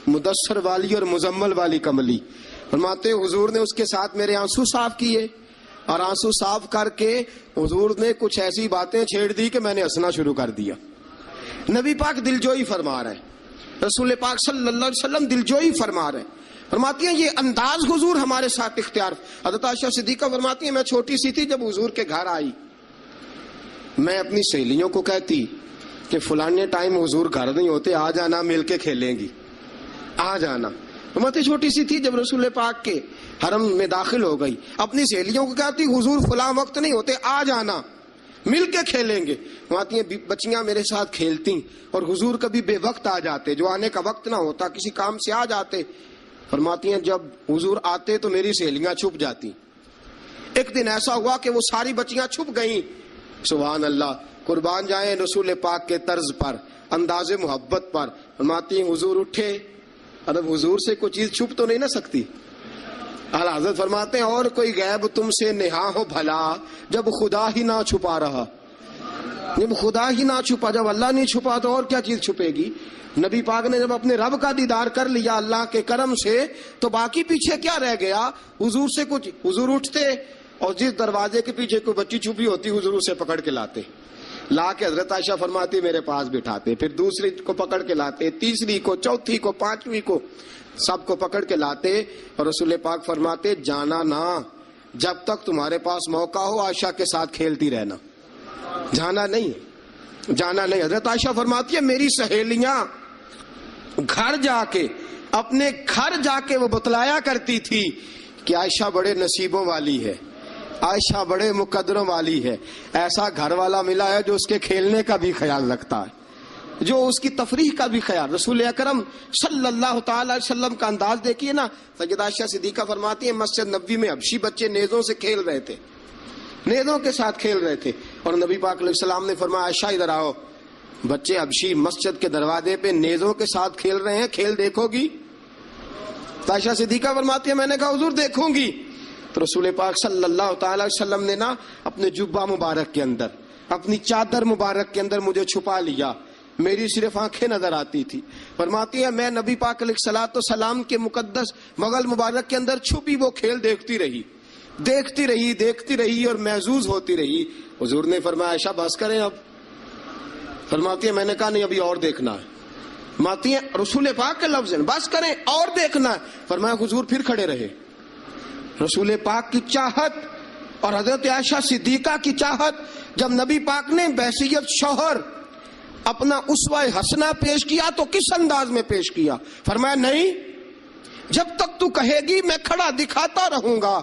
مدثر والی اور مزمل والی کملی, فرماتے حضور نے اس کے ساتھ میرے آنسو صاف کیے, اور آنسو صاف کر کے حضور نے کچھ ایسی باتیں چھیڑ دی کہ میں نے ہنسنا شروع کر دیا. نبی پاک دلجوئی فرما رہے ہیں, رسول پاک صلی اللہ علیہ وسلم دلجوئی فرما رہے ہیں. فرماتی ہیں یہ انداز حضور ہمارے ساتھ اختیار. حضرت عائشہ صدیقہ فرماتی ہیں میں چھوٹی سی تھی جب حضور کے گھر آئی, میں اپنی سہیلیوں کو کہتی کہ فلانے ٹائم حضور گھر نہیں ہوتے, آ جانا مل کے کھیلیں گی, آ جانا. فرماتی چھوٹی سی تھی جب رسول پاک کے حرم میں داخل ہو گئی, اپنی سہیلیوں کو کہتی حضور فلاں وقت نہیں ہوتے, آ جانا مل کے کھیلیں گے. فرماتی ہیں بچیاں میرے ساتھ کھیلتی اور حضور کبھی بے وقت آ جاتے, جو آنے کا وقت نہ ہوتا, کسی کام سے آ جاتے. فرماتی ہیں جب حضور آتے تو میری سہیلیاں چھپ جاتی. ایک دن ایسا ہوا کہ وہ ساری بچیاں چھپ گئیں. سبحان اللہ, قربان جائیں رسول پاک کے طرز پر, انداز محبت پر. فرماتی ہیں حضور اٹھے, اب حضور سے کوئی چیز چھپ تو نہیں نہ سکتی. اعلیٰ حضرت فرماتے ہیں اور کوئی غیب تم سے نہا ہو بھلا جب خدا ہی نہ چھپا رہا. جب خدا ہی نہ چھپا, جب اللہ نہیں چھپا تو اور کیا چیز چھپے گی. نبی پاک نے جب اپنے رب کا دیدار کر لیا اللہ کے کرم سے, تو باقی پیچھے کیا رہ گیا. حضور سے کچھ, حضور اٹھتے اور جس دروازے کے پیچھے کوئی بچی چھپی ہوتی حضور اسے پکڑ کے لاتے, لا کے حضرت عائشہ فرماتی میرے پاس بٹھاتے, پھر دوسری کو پکڑ کے لاتے, تیسری کو, چوتھی کو, پانچویں کو, سب کو پکڑ کے لاتے. اور رسول پاک فرماتے جانا نہ, جب تک تمہارے پاس موقع ہو عائشہ کے ساتھ کھیلتی رہنا, جانا نہیں, جانا نہیں. حضرت عائشہ فرماتی ہے میری سہیلیاں گھر جا کے, اپنے گھر جا کے وہ بتلایا کرتی تھی کہ عائشہ بڑے نصیبوں والی ہے, عائشہ بڑے مقدروں والی ہے, ایسا گھر والا ملا ہے جو اس کے کھیلنے کا بھی خیال رکھتا ہے. جو اس کی تفریح کا بھی خیال. رسول اکرم صلی اللہ تعالی علیہ وسلم کا انداز دیکھیے نا. سیدہ عائشہ صدیقہ فرماتی ہیں مسجد نبوی میں حبشی بچے نیزوں سے کھیل رہے تھے, نیزوں کے ساتھ کھیل رہے تھے, اور نبی پاک علیہ السلام نے فرمایا عائشہ ادھر آؤ, بچے حبشی مسجد کے دروازے پہ نیزوں کے ساتھ کھیل رہے ہیں, کھیل دیکھو گی؟ تو عائشہ صدیقہ فرماتی ہے میں نے کہا حضور دیکھوں گی. تو رسول پاک صلی اللہ تعالی علیہ وسلم نے نا اپنے جبہ مبارک کے اندر, اپنی چادر مبارک کے اندر مجھے چھپا لیا, میری صرف آنکھیں نظر آتی تھی. فرماتی ہے میں نبی پاک علیہ الصلوۃ والسلام کے مقدس مغل مبارک کے اندر چھپی وہ کھیل دیکھتی رہی, دیکھتی رہی, دیکھتی رہی اور محظوظ ہوتی رہی. حضور نے فرمایا عائشہ بس کریں اب. فرماتی ہے میں نے کہا نہیں ابھی اور دیکھنا ہے. فرماتی ہیں رسول پاک کے لفظ ہیں بس کریں اور دیکھنا ہے. فرمایا حضور پھر کھڑے رہے. رسول پاک کی چاہت اور حضرت عائشہ صدیقہ کی چاہت, جب نبی پاک نے بحیثیت شوہر اپنا اسوہ حسنہ پیش کیا تو کس انداز میں پیش کیا؟ فرمایا نہیں جب تک تو کہے گی میں کھڑا دکھاتا رہوں گا.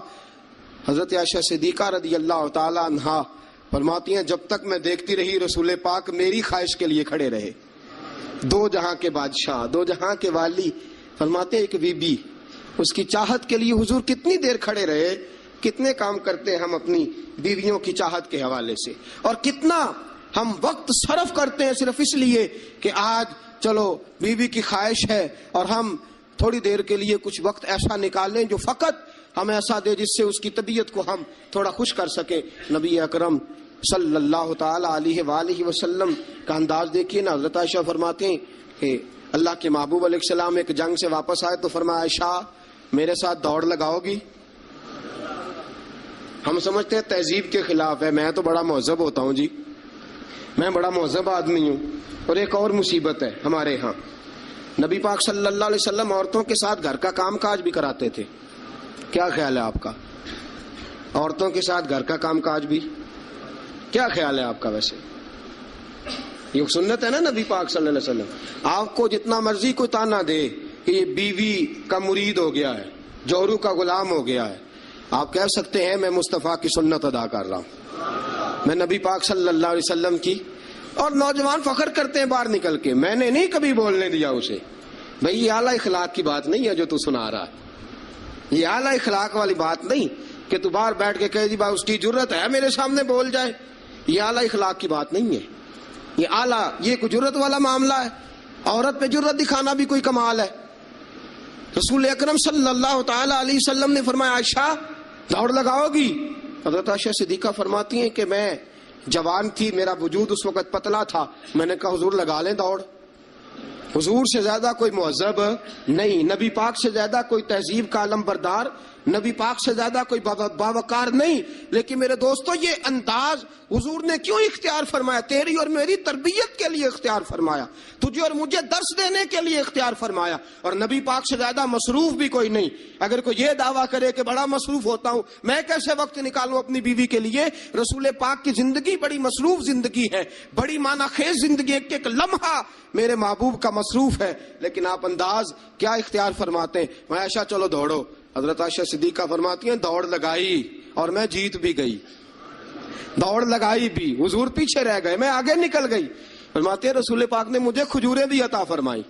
حضرت عائشہ صدیقہ رضی اللہ تعالی عنہا فرماتی ہیں جب تک میں دیکھتی رہی رسول پاک میری خواہش کے لیے کھڑے رہے. دو جہاں کے بادشاہ, دو جہاں کے والی. فرماتے ہیں ایک بی بی اس کی چاہت کے لیے حضور کتنی دیر کھڑے رہے. کتنے کام کرتے ہیں ہم اپنی بیویوں کی چاہت کے حوالے سے, اور کتنا ہم وقت صرف کرتے ہیں صرف اس لیے کہ آج چلو بیوی کی خواہش ہے اور ہم تھوڑی دیر کے لیے کچھ وقت ایسا نکالیں جو فقط ہم ایسا دے جس سے اس کی طبیعت کو ہم تھوڑا خوش کر سکیں. نبی اکرم صلی اللہ تعالی علیہ وآلہ وسلم کا انداز دیکھیے نا. حضرت عائشہ فرماتے ہیں کہ اللہ کے محبوب علیہ السلام ایک جنگ سے واپس آئے تو فرمایا عائشہ میرے ساتھ دوڑ لگاؤ گی؟ ہم سمجھتے ہیں تہذیب کے خلاف ہے, میں تو بڑا مہذب ہوتا ہوں جی, میں بڑا مہذب آدمی ہوں. اور ایک اور مصیبت ہے ہمارے ہاں, نبی پاک صلی اللہ علیہ وسلم عورتوں کے ساتھ گھر کا کام کاج بھی کراتے تھے. کیا خیال ہے آپ کا؟ عورتوں کے ساتھ گھر کا کام کاج بھی کیا خیال ہے آپ کا؟ ویسے یہ سنت ہے نا نبی پاک صلی اللہ علیہ وسلم. آپ کو جتنا مرضی کوئی تانا دے کہ یہ بیوی کا مرید ہو گیا ہے, جوہرو کا غلام ہو گیا ہے, آپ کہہ سکتے ہیں میں مصطفیٰ کی سنت ادا کر رہا ہوں, میں نبی پاک صلی اللہ علیہ وسلم کی. اور نوجوان فخر کرتے ہیں باہر نکل کے, میں نے نہیں کبھی بولنے دیا اسے. بھئی یہ اعلیٰ اخلاق کی بات نہیں ہے جو تو سنا رہا ہے, یہ اعلیٰ اخلاق والی بات نہیں کہ تو باہر بیٹھ کے کہے جی بھائی اس کی جرت ہے میرے سامنے بول جائے. یہ اعلیٰ اخلاق کی بات نہیں ہے, یہ اعلیٰ, یہ کوئی جرت والا معاملہ ہے. عورت پہ جرت دکھانا بھی کوئی کمال ہے. رسول اکرم صلی اللہ تعالی علیہ وسلم نے فرمایا عائشہ دوڑ لگاؤ گی؟ حضرت عائشہ صدیقہ فرماتی ہیں کہ میں جوان تھی, میرا وجود اس وقت پتلا تھا, میں نے کہا حضور لگا لیں دوڑ. حضور سے زیادہ کوئی مہذب نہیں, نبی پاک سے زیادہ کوئی تہذیب کا علم بردار, نبی پاک سے زیادہ کوئی باوقار نہیں. لیکن میرے دوستو یہ انداز حضور نے کیوں اختیار فرمایا؟ تیری اور میری تربیت کے لیے اختیار فرمایا, تجھے اور مجھے درس دینے کے لیے اختیار فرمایا. اور نبی پاک سے زیادہ مصروف بھی کوئی نہیں. اگر کوئی یہ دعویٰ کرے کہ بڑا مصروف ہوتا ہوں, میں کیسے وقت نکالوں اپنی بیوی کے لیے؟ رسول پاک کی زندگی بڑی مصروف زندگی ہے, بڑی معنی خیز زندگی, ایک ایک لمحہ میرے محبوب کا مصروف ہے. لیکن آپ انداز کیا اختیار فرماتے ہیں؟ میں عائشہ چلو دوڑو. حضرت عائشہ صدیقہ فرماتی ہیں دوڑ لگائی اور میں جیت بھی گئی. دوڑ لگائی بھی, حضور پیچھے رہ گئے, میں آگے نکل گئی. فرماتے ہیں رسول پاک نے مجھے کھجوریں بھی عطا فرمائی,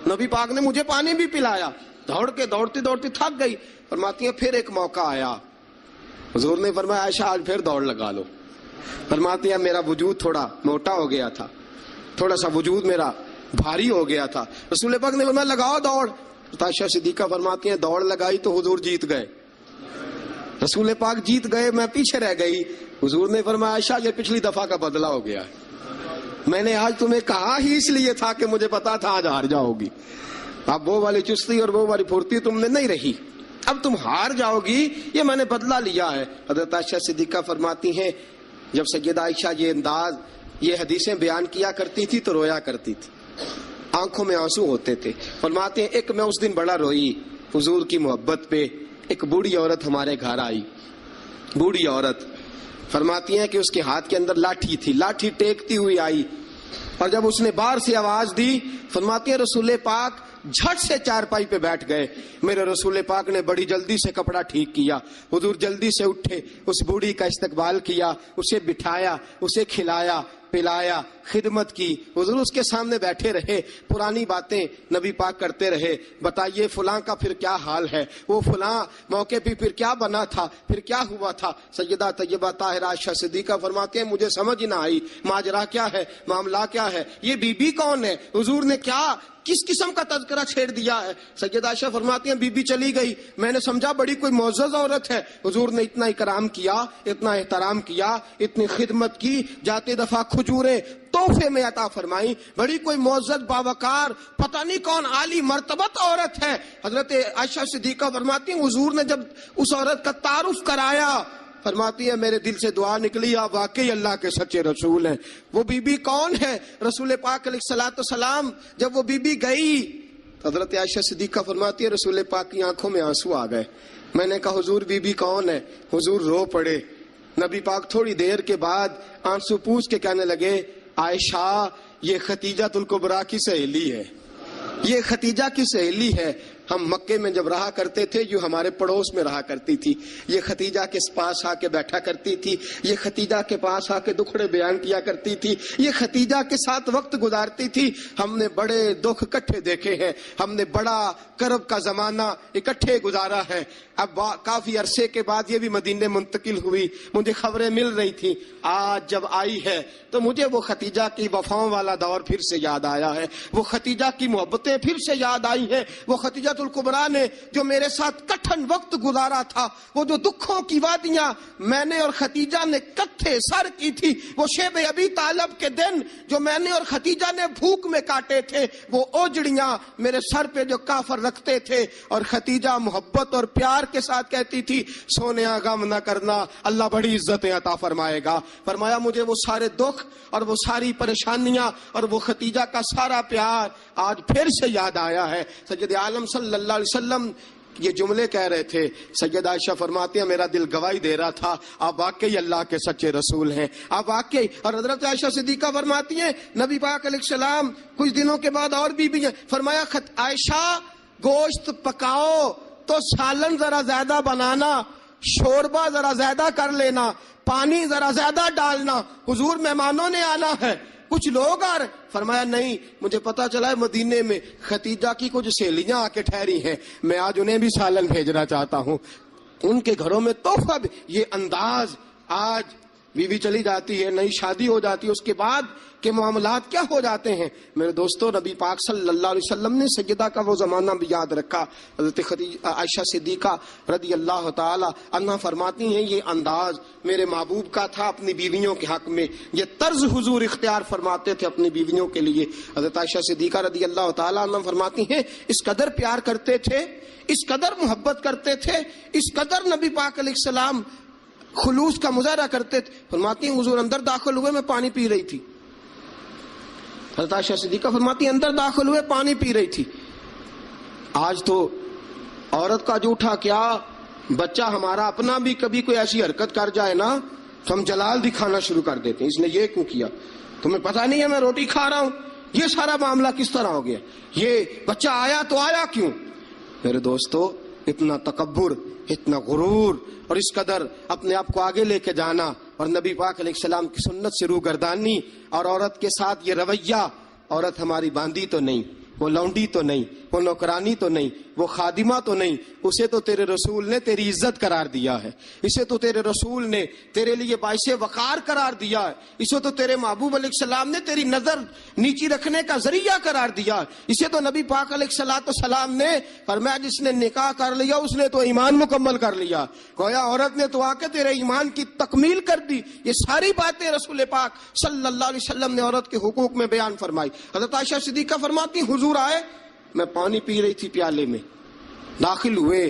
نبی پاک نے مجھے پانی بھی پلایا. دوڑ کے دوڑتی دوڑتی تھک گئی. فرماتی ہیں پھر ایک موقع آیا, حضور نے فرمایا عائشہ آج پھر دوڑ لگا لو. فرماتی ہیں میرا وجود تھوڑا موٹا ہو گیا تھا, تھوڑا سا وجود میرا بھاری ہو گیا تھا. رسول پاک نے فرمایا لگاؤ دوڑ. عائشہ صدیقہ فرماتی ہیں دوڑ لگائی تو حضور جیت گئے, رسول پاک جیت گئے, میں پیچھے رہ گئی. حضور نے فرمایا عائشہ یہ پچھلی دفعہ کا بدلہ ہو گیا ہے, میں نے آج تمہیں کہا ہی اس لیے تھا کہ مجھے پتا تھا آج ہار جاؤ گی. اب وہ والی چستی اور وہ والی پھرتی تم نے نہیں رہی, اب تم ہار جاؤ گی, یہ میں نے بدلہ لیا ہے. حضرت عائشہ صدیقہ فرماتی ہیں جب سیدہ عائشہ یہ انداز, یہ حدیثیں بیان کیا کرتی تھی تو رویا کرتی تھی, آنکھوں میں آنسو ہوتے تھے. فرماتے ہیں ایک میں اس دن بڑا روئی حضور کی محبت پہ. ایک بوڑھی عورت ہمارے گھر آئی, بوڑھی عورت. فرماتی ہیں کہ اس کے ہاتھ کے اندر لاٹھی تھی, لاٹھی ٹیکتی ہوئی آئی. اور جب اس نے باہر سے آواز دی، فرماتی ہے رسول پاک جھٹ سے چارپائی پہ بیٹھ گئے. میرے رسول پاک نے بڑی جلدی سے کپڑا ٹھیک کیا. حضور جلدی سے اٹھے، اس بوڑھی کا استقبال کیا، اسے بٹھایا، اسے کھلایا پلایا، خدمت کی. حضور اس کے سامنے بیٹھے رہے، پرانی باتیں نبی پاک کرتے رہے. بتائیے فلاں کا پھر کیا حال ہے، وہ فلاں موقع پہ پھر کیا بنا تھا، پھر کیا ہوا تھا. سیدہ طیبہ طاہرہ عائشہ صدیقہ فرماتے ہیں مجھے سمجھ نہ آئی ماجرا کیا ہے، معاملہ کیا ہے، یہ بی بی کون ہے، حضور نے کیا کس قسم کا تذکرہ چھیڑ دیا ہے. سیدہ عائشہ فرماتی ہیں بی بی چلی گئی، میں نے سمجھا بڑی کوئی معزز عورت ہے. حضور نے اتنا اکرام کیا، اتنا احترام کیا، اتنی خدمت کی، جاتے دفعہ کھجوریں تحفے میں عطا فرمائی. بڑی کوئی معزز باوقار پتہ نہیں کون عالی مرتبت عورت ہے. حضرت عائشہ صدیقہ فرماتی ہیں حضور نے جب اس عورت کا تعارف کرایا، فرماتی ہے میرے دل سے دعا نکلی آپ واقعی اللہ کے سچے رسول ہیں. وہ بی بی کون ہے؟ رسول پاک علیہ الصلوۃ والسلام جب وہ بی بی گئی، حضرت عائشہ صدیقہ فرماتی ہے رسول پاک کی آنکھوں میں آنسو آ گئے. میں نے کہا حضور بی بی کون ہے؟ حضور رو پڑے. نبی پاک تھوڑی دیر کے بعد آنسو پوچھ کے کہنے لگے عائشہ یہ ختیجہ الکبریٰ کی سہیلی ہے، یہ ختیجہ کی سہیلی ہے. ہم مکے میں جب رہا کرتے تھے جو ہمارے پڑوس میں رہا کرتی تھی، یہ ختیجہ کے پاس آ کے بیٹھا کرتی تھی، یہ ختیجہ کے پاس آ کے دکھڑے بیان کیا کرتی تھی، یہ ختیجہ کے ساتھ وقت گزارتی تھی. ہم نے بڑے دکھ اکٹھے دیکھے ہیں، ہم نے بڑا کرب کا زمانہ اکٹھے گزارا ہے. اب کافی عرصے کے بعد یہ بھی مدینے منتقل ہوئی، مجھے خبریں مل رہی تھیں. آج جب آئی ہے تو مجھے وہ ختیجہ کی وفاؤں والا دور پھر سے یاد آیا ہے، وہ ختیجہ کی محبتیں پھر سے یاد آئی ہیں، وہ ختیجہ الکبریٰ نے جو میرے ساتھ کٹھن وقت گزارا تھا، وہ جو دکھوں کی وادیاں میں نے اور ختیجہ نے کٹھے سر کی تھی، وہ شیب ابی طالب کے دن جو میں نے اور ختیجہ نے بھوک میں کاٹے تھے، وہ اوجڑیاں میرے سر پہ جو کافر رکھتے تھے، اور ختیجہ محبت اور پیار کے ساتھ کہتی تھی سونیا غم نہ کرنا اللہ بڑی عزتیں عطا فرمائے گا. فرمایا مجھے وہ سارے دکھ اور وہ ساری پریشانیاں اور وہ ختیجہ کا سارا پیار آج پھر سے یاد آیا ہے. سید عالم صلی اللہ علیہ وسلم یہ جملے کہہ رہے تھے. سیدہ عائشہ فرماتی ہیں میرا دل گواہی دے رہا تھا آپ واقعی اللہ کے سچے رسول ہیں، آپ واقعی. اور حضرت عائشہ صدیقہ فرماتی ہیں نبی پاک علیہ السلام کچھ دنوں کے بعد اور بھی ہیں، فرمایا عائشہ گوشت پکاؤ تو سالن ذرا زیادہ بنانا، شوربہ ذرا زیادہ کر لینا، پانی ذرا زیادہ ڈالنا، حضور مہمانوں نے آنا ہے. کچھ لوگ آ رہے، فرمایا نہیں مجھے پتا چلا ہے مدینے میں ختیجہ کی کچھ سہیلیاں آ کے ٹھہری ہیں، میں آج انہیں بھی سالن بھیجنا چاہتا ہوں، ان کے گھروں میں تحفہ. یہ انداز آج بیوی چلی جاتی ہے، نئی شادی ہو جاتی ہے، اس کے بعد کے معاملات کیا ہو جاتے ہیں. میرے دوستو نبی پاک صلی اللہ علیہ وسلم نے سیدہ کا وہ زمانہ بھی یاد رکھا. حضرت عائشہ صدیقہ رضی اللہ تعالی عنہا فرماتی ہیں یہ انداز میرے محبوب کا تھا اپنی بیویوں کے حق میں، یہ طرز حضور اختیار فرماتے تھے اپنی بیویوں کے لیے. حضرت عائشہ صدیقہ رضی اللہ تعالی عنہا فرماتی ہیں اس قدر پیار کرتے تھے، اس قدر محبت کرتے تھے، اس قدر نبی پاک علیہ السلام خلوص کا مظاہرہ کرتے تھے. فرماتی ہیں حضور اندر داخل ہوئے میں پانی پی رہی تھی. حضرت عائشہ صدیقہ فرماتی ہیں اندر داخل ہوئے پانی پی رہی تھی. آج تو عورت کا جھوٹا کیا، بچہ ہمارا اپنا بھی کبھی کوئی ایسی حرکت کر جائے نا تو ہم جلال دکھانا شروع کر دیتے ہیں، اس نے یہ کیوں کیا، تمہیں پتہ نہیں ہے میں روٹی کھا رہا ہوں. یہ سارا معاملہ کس طرح ہو گیا، یہ بچہ آیا تو آیا کیوں. میرے دوستو اتنا تکبر، اتنا غرور اور اس قدر اپنے آپ کو آگے لے کے جانا اور نبی پاک علیہ السلام کی سنت سے روگردانی اور عورت کے ساتھ یہ رویہ. عورت ہماری باندھی تو نہیں، وہ لونڈی تو نہیں، وہ نوکرانی تو نہیں، وہ خادمہ تو نہیں، اسے تو تیرے رسول نے تیری عزت قرار دیا ہے، اسے تو تیرے رسول نے تیرے لیے باعث وقار قرار دیا ہے، اسے تو تیرے محبوب علیہ السلام نے تیری نظر نیچی رکھنے کا ذریعہ قرار دیا ہے، اسے تو نبی پاک علیہ السلام نے فرمایا جس نے نکاح کر لیا اس نے تو ایمان مکمل کر لیا. گویا عورت نے تو آ کے تیرے ایمان کی تکمیل کر دی. یہ ساری باتیں رسول پاک صلی اللہ علیہ وسلم نے عورت کے حقوق میں بیان فرمائی. حضرت عائشہ صدیقہ فرماتی حضور آئے، میں پانی پی رہی تھی پیالے میں، داخل ہوئے،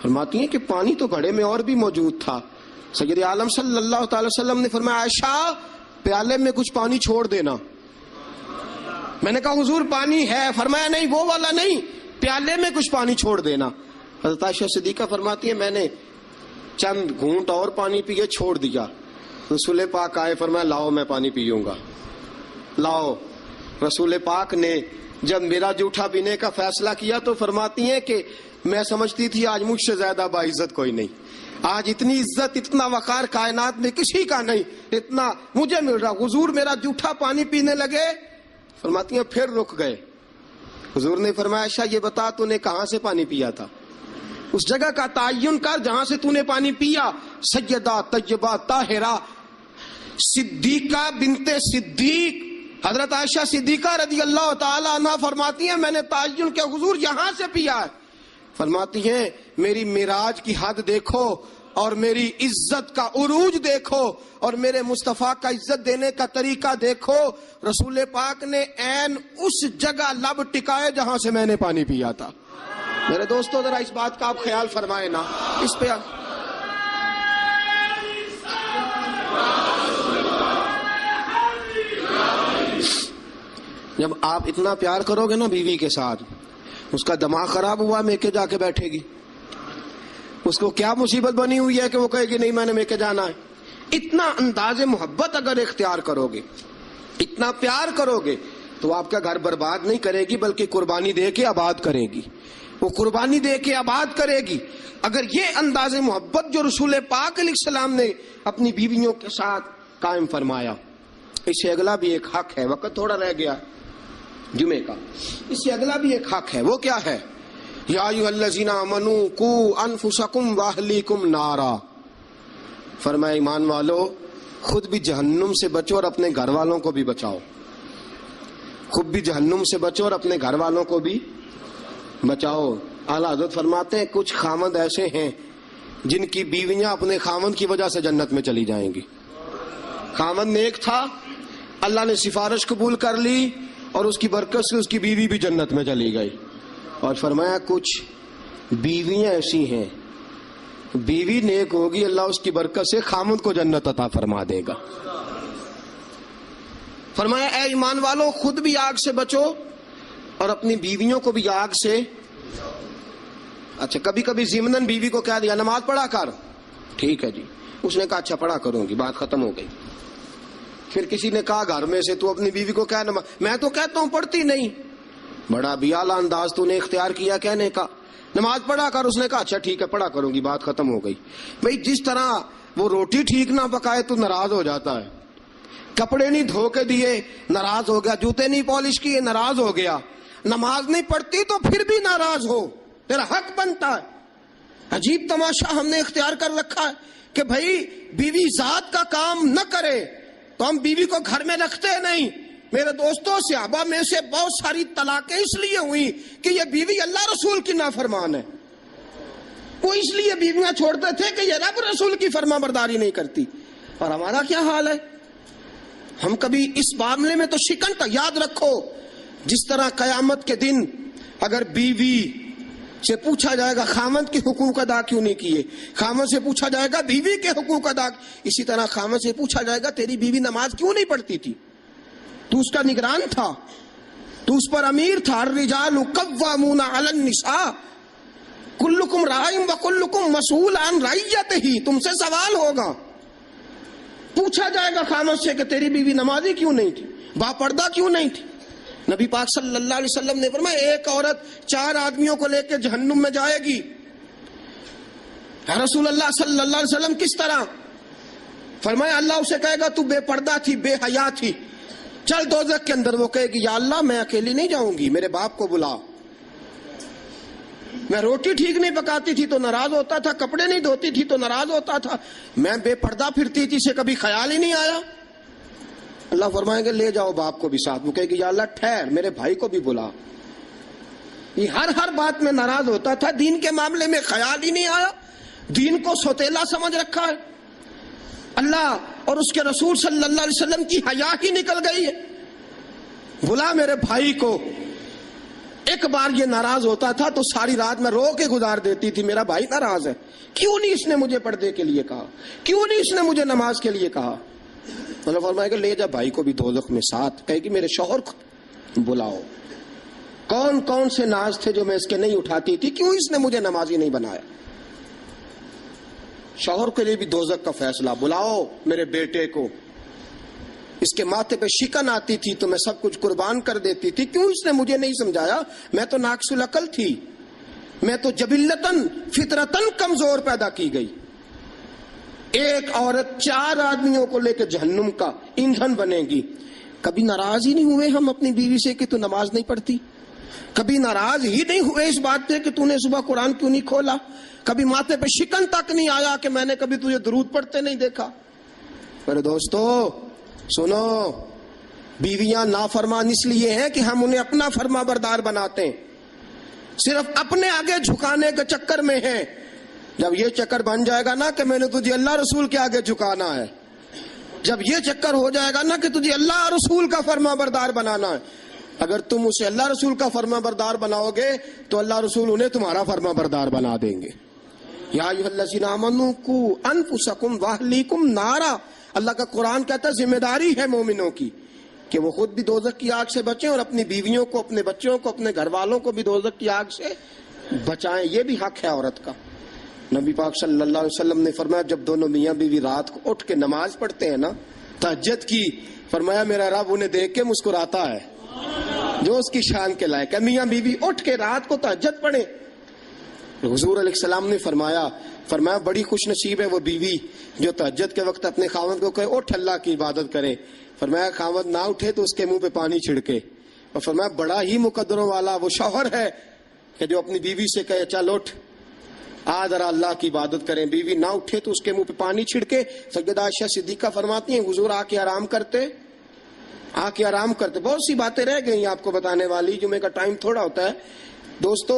فرماتی ہیں کہ پانی تو گھڑے میں اور بھی موجود تھا. سید عالم صلی اللہ تعالی وسلم نے فرمایا عائشہ پیالے میں کچھ پانی چھوڑ دینا. میں نے کہا حضور پانی ہے، فرمایا نہیں وہ والا نہیں، پیالے میں کچھ پانی چھوڑ دینا. حضرت عائشہ صدیقہ فرماتی ہے میں نے چند گھونٹ اور پانی پیے چھوڑ دیا. رسول پاک آئے، فرمایا لاؤ میں پانی پیوں گا. لاؤ. رسول پاک نے جب میرا جوٹا پینے کا فیصلہ کیا تو فرماتی ہیں کہ میں سمجھتی تھی آج مجھ سے زیادہ باعزت کوئی نہیں, آج اتنی عزت اتنا وقار کائنات میں کسی کا نہیں اتنا مجھے مل رہا. حضور میرا جوٹا پانی پینے لگے, فرماتی ہیں پھر رک گئے. حضور نے فرمایا عائشہ یہ بتا تو نے کہاں سے پانی پیا تھا, اس جگہ کا تعین کر جہاں سے تو نے پانی پیا. سیدہ طیبہ طاہرہ صدیقہ بنت صدیق حضرت عائشہ صدیقہ رضی اللہ تعالی عنہ فرماتی ہیں میں نے تعین کیا حضور یہاں سے پیا ہے. فرماتی ہیں میری معراج کی حد دیکھو اور میری عزت کا عروج دیکھو اور میرے مصطفیٰ کا عزت دینے کا طریقہ دیکھو. رسول پاک نے عین اس جگہ لب ٹکائے جہاں سے میں نے پانی پیا تھا. میرے دوستو ذرا اس بات کا آپ خیال فرمائیں نا, اس پہ جب آپ اتنا پیار کرو گے نا بیوی کے ساتھ, اس کا دماغ خراب ہوا میکے جا کے بیٹھے گی, اس کو کیا مصیبت بنی ہوئی ہے کہ وہ کہے گی نہیں میں نے میکے جانا ہے. اتنا انداز محبت اگر اختیار کرو گے, اتنا پیار کرو گے تو آپ کا گھر برباد نہیں کرے گی بلکہ قربانی دے کے آباد کرے گی, وہ قربانی دے کے آباد کرے گی. اگر یہ انداز محبت جو رسول پاک علیہ السلام نے اپنی بیویوں کے ساتھ قائم فرمایا, اس سے اگلا بھی ایک حق ہے, وقت تھوڑا رہ گیا جمعے کا, اس سے اگلا بھی ایک حق ہے. وہ کیا ہے؟ یا ایھا الذین آمنوا قوا انفسکم واہلیکم نارا. فرمایا ایمان والو خود بھی جہنم سے بچو اور اپنے گھر والوں کو بھی بچاؤ. خود بھی جہنم سے بچو اور اپنے گھر والوں کو بھی بچاؤ. اعلیٰ حضرت فرماتے ہیں کچھ خامند ایسے ہیں جن کی بیویاں اپنے خامند کی وجہ سے جنت میں چلی جائیں گی. خامند نیک تھا, اللہ نے سفارش قبول کر لی اور اس کی برکت سے اس کی بیوی بھی جنت میں چلی گئی. اور فرمایا کچھ بیویاں ایسی ہیں بیوی نیک ہوگی اللہ اس کی برکت سے خامند کو جنت عطا فرما دے گا. فرمایا اے ایمان والو خود بھی آگ سے بچو اور اپنی بیویوں کو بھی آگ سے. اچھا کبھی کبھی ضمناً بیوی کو کہہ دیا نماز پڑھا کر, ٹھیک ہے جی, اس نے کہا اچھا پڑھا کروں گی, بات ختم ہو گئی. پھر کسی نے کہا گھر میں سے تو اپنی بیوی کو کہہ نماز, میں تو کہتا ہوں پڑھتی نہیں, بڑا بھی اعلیٰ انداز تو نے اختیار کیا کہنے کا, نماز پڑھا کر, اس نے کہا اچھا ٹھیک ہے پڑھا کروں گی, بات ختم ہو گئی. بھئی جس طرح وہ روٹی ٹھیک نہ پکائے تو ناراض ہو جاتا ہے, کپڑے نہیں دھو کے دیے ناراض ہو گیا, جوتے نہیں پالش کیے ناراض ہو گیا, نماز نہیں پڑھتی تو پھر بھی ناراض ہو, تیرا حق بنتا ہے. عجیب تماشا ہم نے اختیار کر رکھا ہے کہ بھائی بیوی ذات کا کام نہ کرے تو ہم بیوی کو گھر میں رکھتے نہیں. میرے دوستوں صحابہ میں سے بہت ساری طلاقیں اس لیے ہوئی کہ یہ بیوی اللہ رسول کی نافرمان ہے. وہ اس لیے بیویاں چھوڑتے تھے کہ یہ رب رسول کی فرما برداری نہیں کرتی. اور ہمارا کیا حال ہے, ہم کبھی اس معاملے میں تو شکنتا. یاد رکھو جس طرح قیامت کے دن اگر بیوی سے پوچھا جائے گا خامند کے حقوق ادا کیوں نہیں کیے, خامند سے پوچھا جائے گا بیوی کے حقوق ادا, اسی طرح خامند سے پوچھا جائے گا تیری بیوی نماز کیوں نہیں پڑھتی تھی, تو اس کا نگران تھا, تو اس پر امیر تھا. الرجال قوامون علی النساء کلکم راع وکلکم مسئول عن رعیتہ, تم سے سوال ہوگا. پوچھا جائے گا خامد سے کہ تیری بیوی نمازی کیوں نہیں تھی, با پردہ کیوں نہیں تھی. نبی پاک صلی اللہ علیہ وسلم نے فرمایا ایک عورت 4 آدمیوں کو لے کے جہنم میں جائے گی. رسول اللہ صلی اللہ علیہ وسلم کس طرح؟ فرمایا اللہ اسے کہے گا تو بے پردہ تھی, بے حیا تھی, چل دوزخ کے اندر. وہ کہے گی یا اللہ میں اکیلی نہیں جاؤں گی, میرے باپ کو بلا. میں روٹی ٹھیک نہیں پکاتی تھی تو ناراض ہوتا تھا, کپڑے نہیں دھوتی تھی تو ناراض ہوتا تھا, میں بے پردہ پھرتی تھی, اسے کبھی خیال ہی نہیں آیا. اللہ فرمائیں گے لے جاؤ باپ کو بھی ساتھ. وہ کہے گی یا اللہ ٹھہر میرے بھائی کو بھی بلا. یہ ہر بات میں ناراض ہوتا تھا, دین کے معاملے میں خیال ہی نہیں آیا, دین کو سوتیلا سمجھ رکھا ہے. اللہ اور اس کے رسول صلی اللہ علیہ وسلم کی حیا ہی نکل گئی ہے. بلا میرے بھائی کو. ایک بار یہ ناراض ہوتا تھا تو ساری رات میں رو کے گزار دیتی تھی, میرا بھائی ناراض ہے, کیوں نہیں اس نے مجھے پردے کے لیے کہا, کیوں نہیں اس نے مجھے نماز کے لیے کہا. اللہ فرمائے کہ لے جا بھائی کو بھی دوزخ میں ساتھ. کہے کہ میرے شوہر کو بلاؤ, کون کون سے ناز تھے جو میں اس کے نہیں اٹھاتی تھی, کیوں اس نے مجھے نمازی نہیں بنایا. شوہر کے لیے بھی دوزخ کا فیصلہ, بلاؤ میرے بیٹے کو. اس کے ماتھے پہ شکن آتی تھی تو میں سب کچھ قربان کر دیتی تھی. کیوں اس نے مجھے نہیں سمجھایا؟ میں تو ناقص العقل تھی، میں تو جبلتاً فطرتاً کمزور پیدا کی گئی. ایک عورت 4 آدمیوں کو لے کے جہنم کا ایندھن بنے گی. کبھی ناراض ہی نہیں ہوئے ہم اپنی بیوی سے کہ تو نماز نہیں پڑھتی؟ کبھی ناراض ہی نہیں ہوئے اس بات پہ کہ تو نے صبح قرآن کیوں نہیں کھولا؟ کبھی ماتھے پہ شکن تک نہیں آیا کہ میں نے کبھی تجھے درود پڑھتے نہیں دیکھا؟ میرے دوستو سنو، بیویاں نافرمان اس لیے ہیں کہ ہم انہیں اپنا فرما بردار بناتے ہیں، صرف اپنے آگے جھکانے کے چکر میں ہیں. جب یہ چکر بن جائے گا نا کہ میں نے تجھے اللہ رسول کے آگے جھکانا ہے، جب یہ چکر ہو جائے گا نا کہ تجھے اللہ رسول کا فرما بردار بنانا ہے، اگر تم اسے اللہ رسول کا فرما بردار بناؤ گے تو اللہ رسول انہیں تمہارا فرما بردار بنا دیں گے. یا ایھا الذین آمنوا قوا انفسکم واہلیکم نارا. اللہ کا قرآن کہتا ہے ذمہ داری ہے مومنوں کی کہ وہ خود بھی دوزخ کی آگ سے بچیں اور اپنی بیویوں کو، اپنے بچوں کو، اپنے گھر والوں کو بھی دوزخ کی آگ سے بچائیں. یہ بھی حق ہے عورت کا. نبی پاک صلی اللہ علیہ وسلم نے فرمایا جب دونوں میاں بیوی رات کو اٹھ کے نماز پڑھتے ہیں نا تہجد کی، فرمایا میرا رب انہیں دیکھ کے مسکراتا ہے جو اس کی شان کے لائق ہے. میاں بیوی اٹھ کے رات کو تہجد پڑھیں. حضور علیہ السلام نے فرمایا بڑی خوش نصیب ہے وہ بیوی جو تہجد کے وقت اپنے خاوند کو کہے اٹھ اللہ کی عبادت کرے. فرمایا خاوند نہ اٹھے تو اس کے منہ پہ پانی چھڑکے. اور فرمایا بڑا ہی مقدروں والا وہ شوہر ہے کہ جو اپنی بیوی سے کہے چل اٹھ آ ذرا اللہ کی عبادت کریں. بیوی نہ اٹھے تو اس کے منہ پہ پانی چھڑکے. سیدہ عائشہ صدیقہ فرماتی ہیں حضور آ کے آرام کرتے. بہت سی باتیں رہ گئی آپ کو بتانے والی، جمعے کا ٹائم تھوڑا ہوتا ہے دوستو.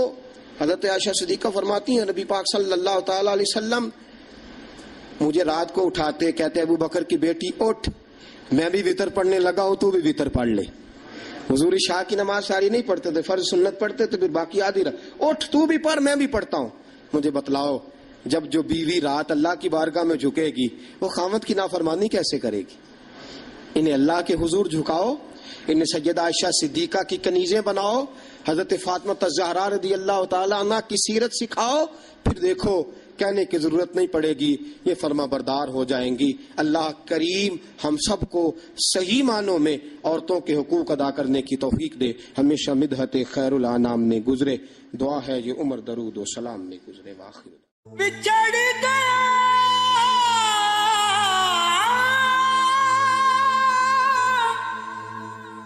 حضرت عائشہ صدیقہ فرماتی ہیں نبی پاک صلی اللہ تعالی علیہ وسلم مجھے رات کو اٹھاتے، کہتے ابو بکر کی بیٹی اٹھ، میں بھی وتر پڑھنے لگا ہوں تو بھی وتر پڑھ لے. حضور عشاء کی نماز ساری نہیں پڑھتے تھے، فرض سنت پڑھتے تھے، پھر باقی آدھی رات اٹھ تو بھی پڑھ میں بھی پڑھتا ہوں. مجھے بتلاؤ جب جو بیوی رات اللہ کی بارگاہ میں جھکے گی وہ خاوند کی نافرمانی کیسے کرے گی؟ انہیں اللہ کے حضور جھکاؤ، انہیں سیدہ عائشہ صدیقہ کی کنیزیں بناؤ، حضرت فاطمہ الزہرا رضی اللہ تعالی عنہ کی سیرت سکھاؤ، پھر دیکھو کہنے کی ضرورت نہیں پڑے گی، یہ فرما بردار ہو جائیں گی. اللہ کریم ہم سب کو صحیح معنوں میں عورتوں کے حقوق ادا کرنے کی توفیق دے. ہمیشہ مدحت خیر الانام میں گزرے. دعا ہے یہ عمر درود و سلام میں گزرے. واخر بچڑ گیا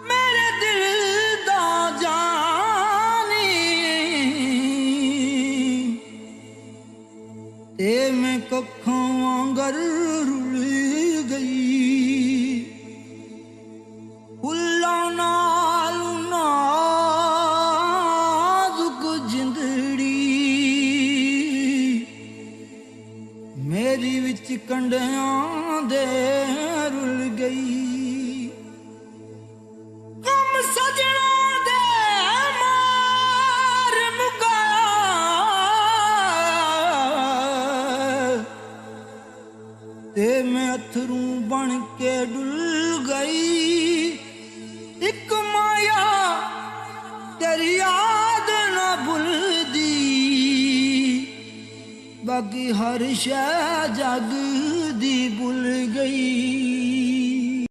میرے دل دا جانی تے میں ککھوں وانگر رل گئی پھلاں نال نازک جندڑی میری وچ کنڈیاں دے رل گئی غم سجنا دے مار مکا تے میں اتھروں بن کے ڈل گئی ایک مایا تیری یاد نہ بھلدی باقی ہر شے جگ دی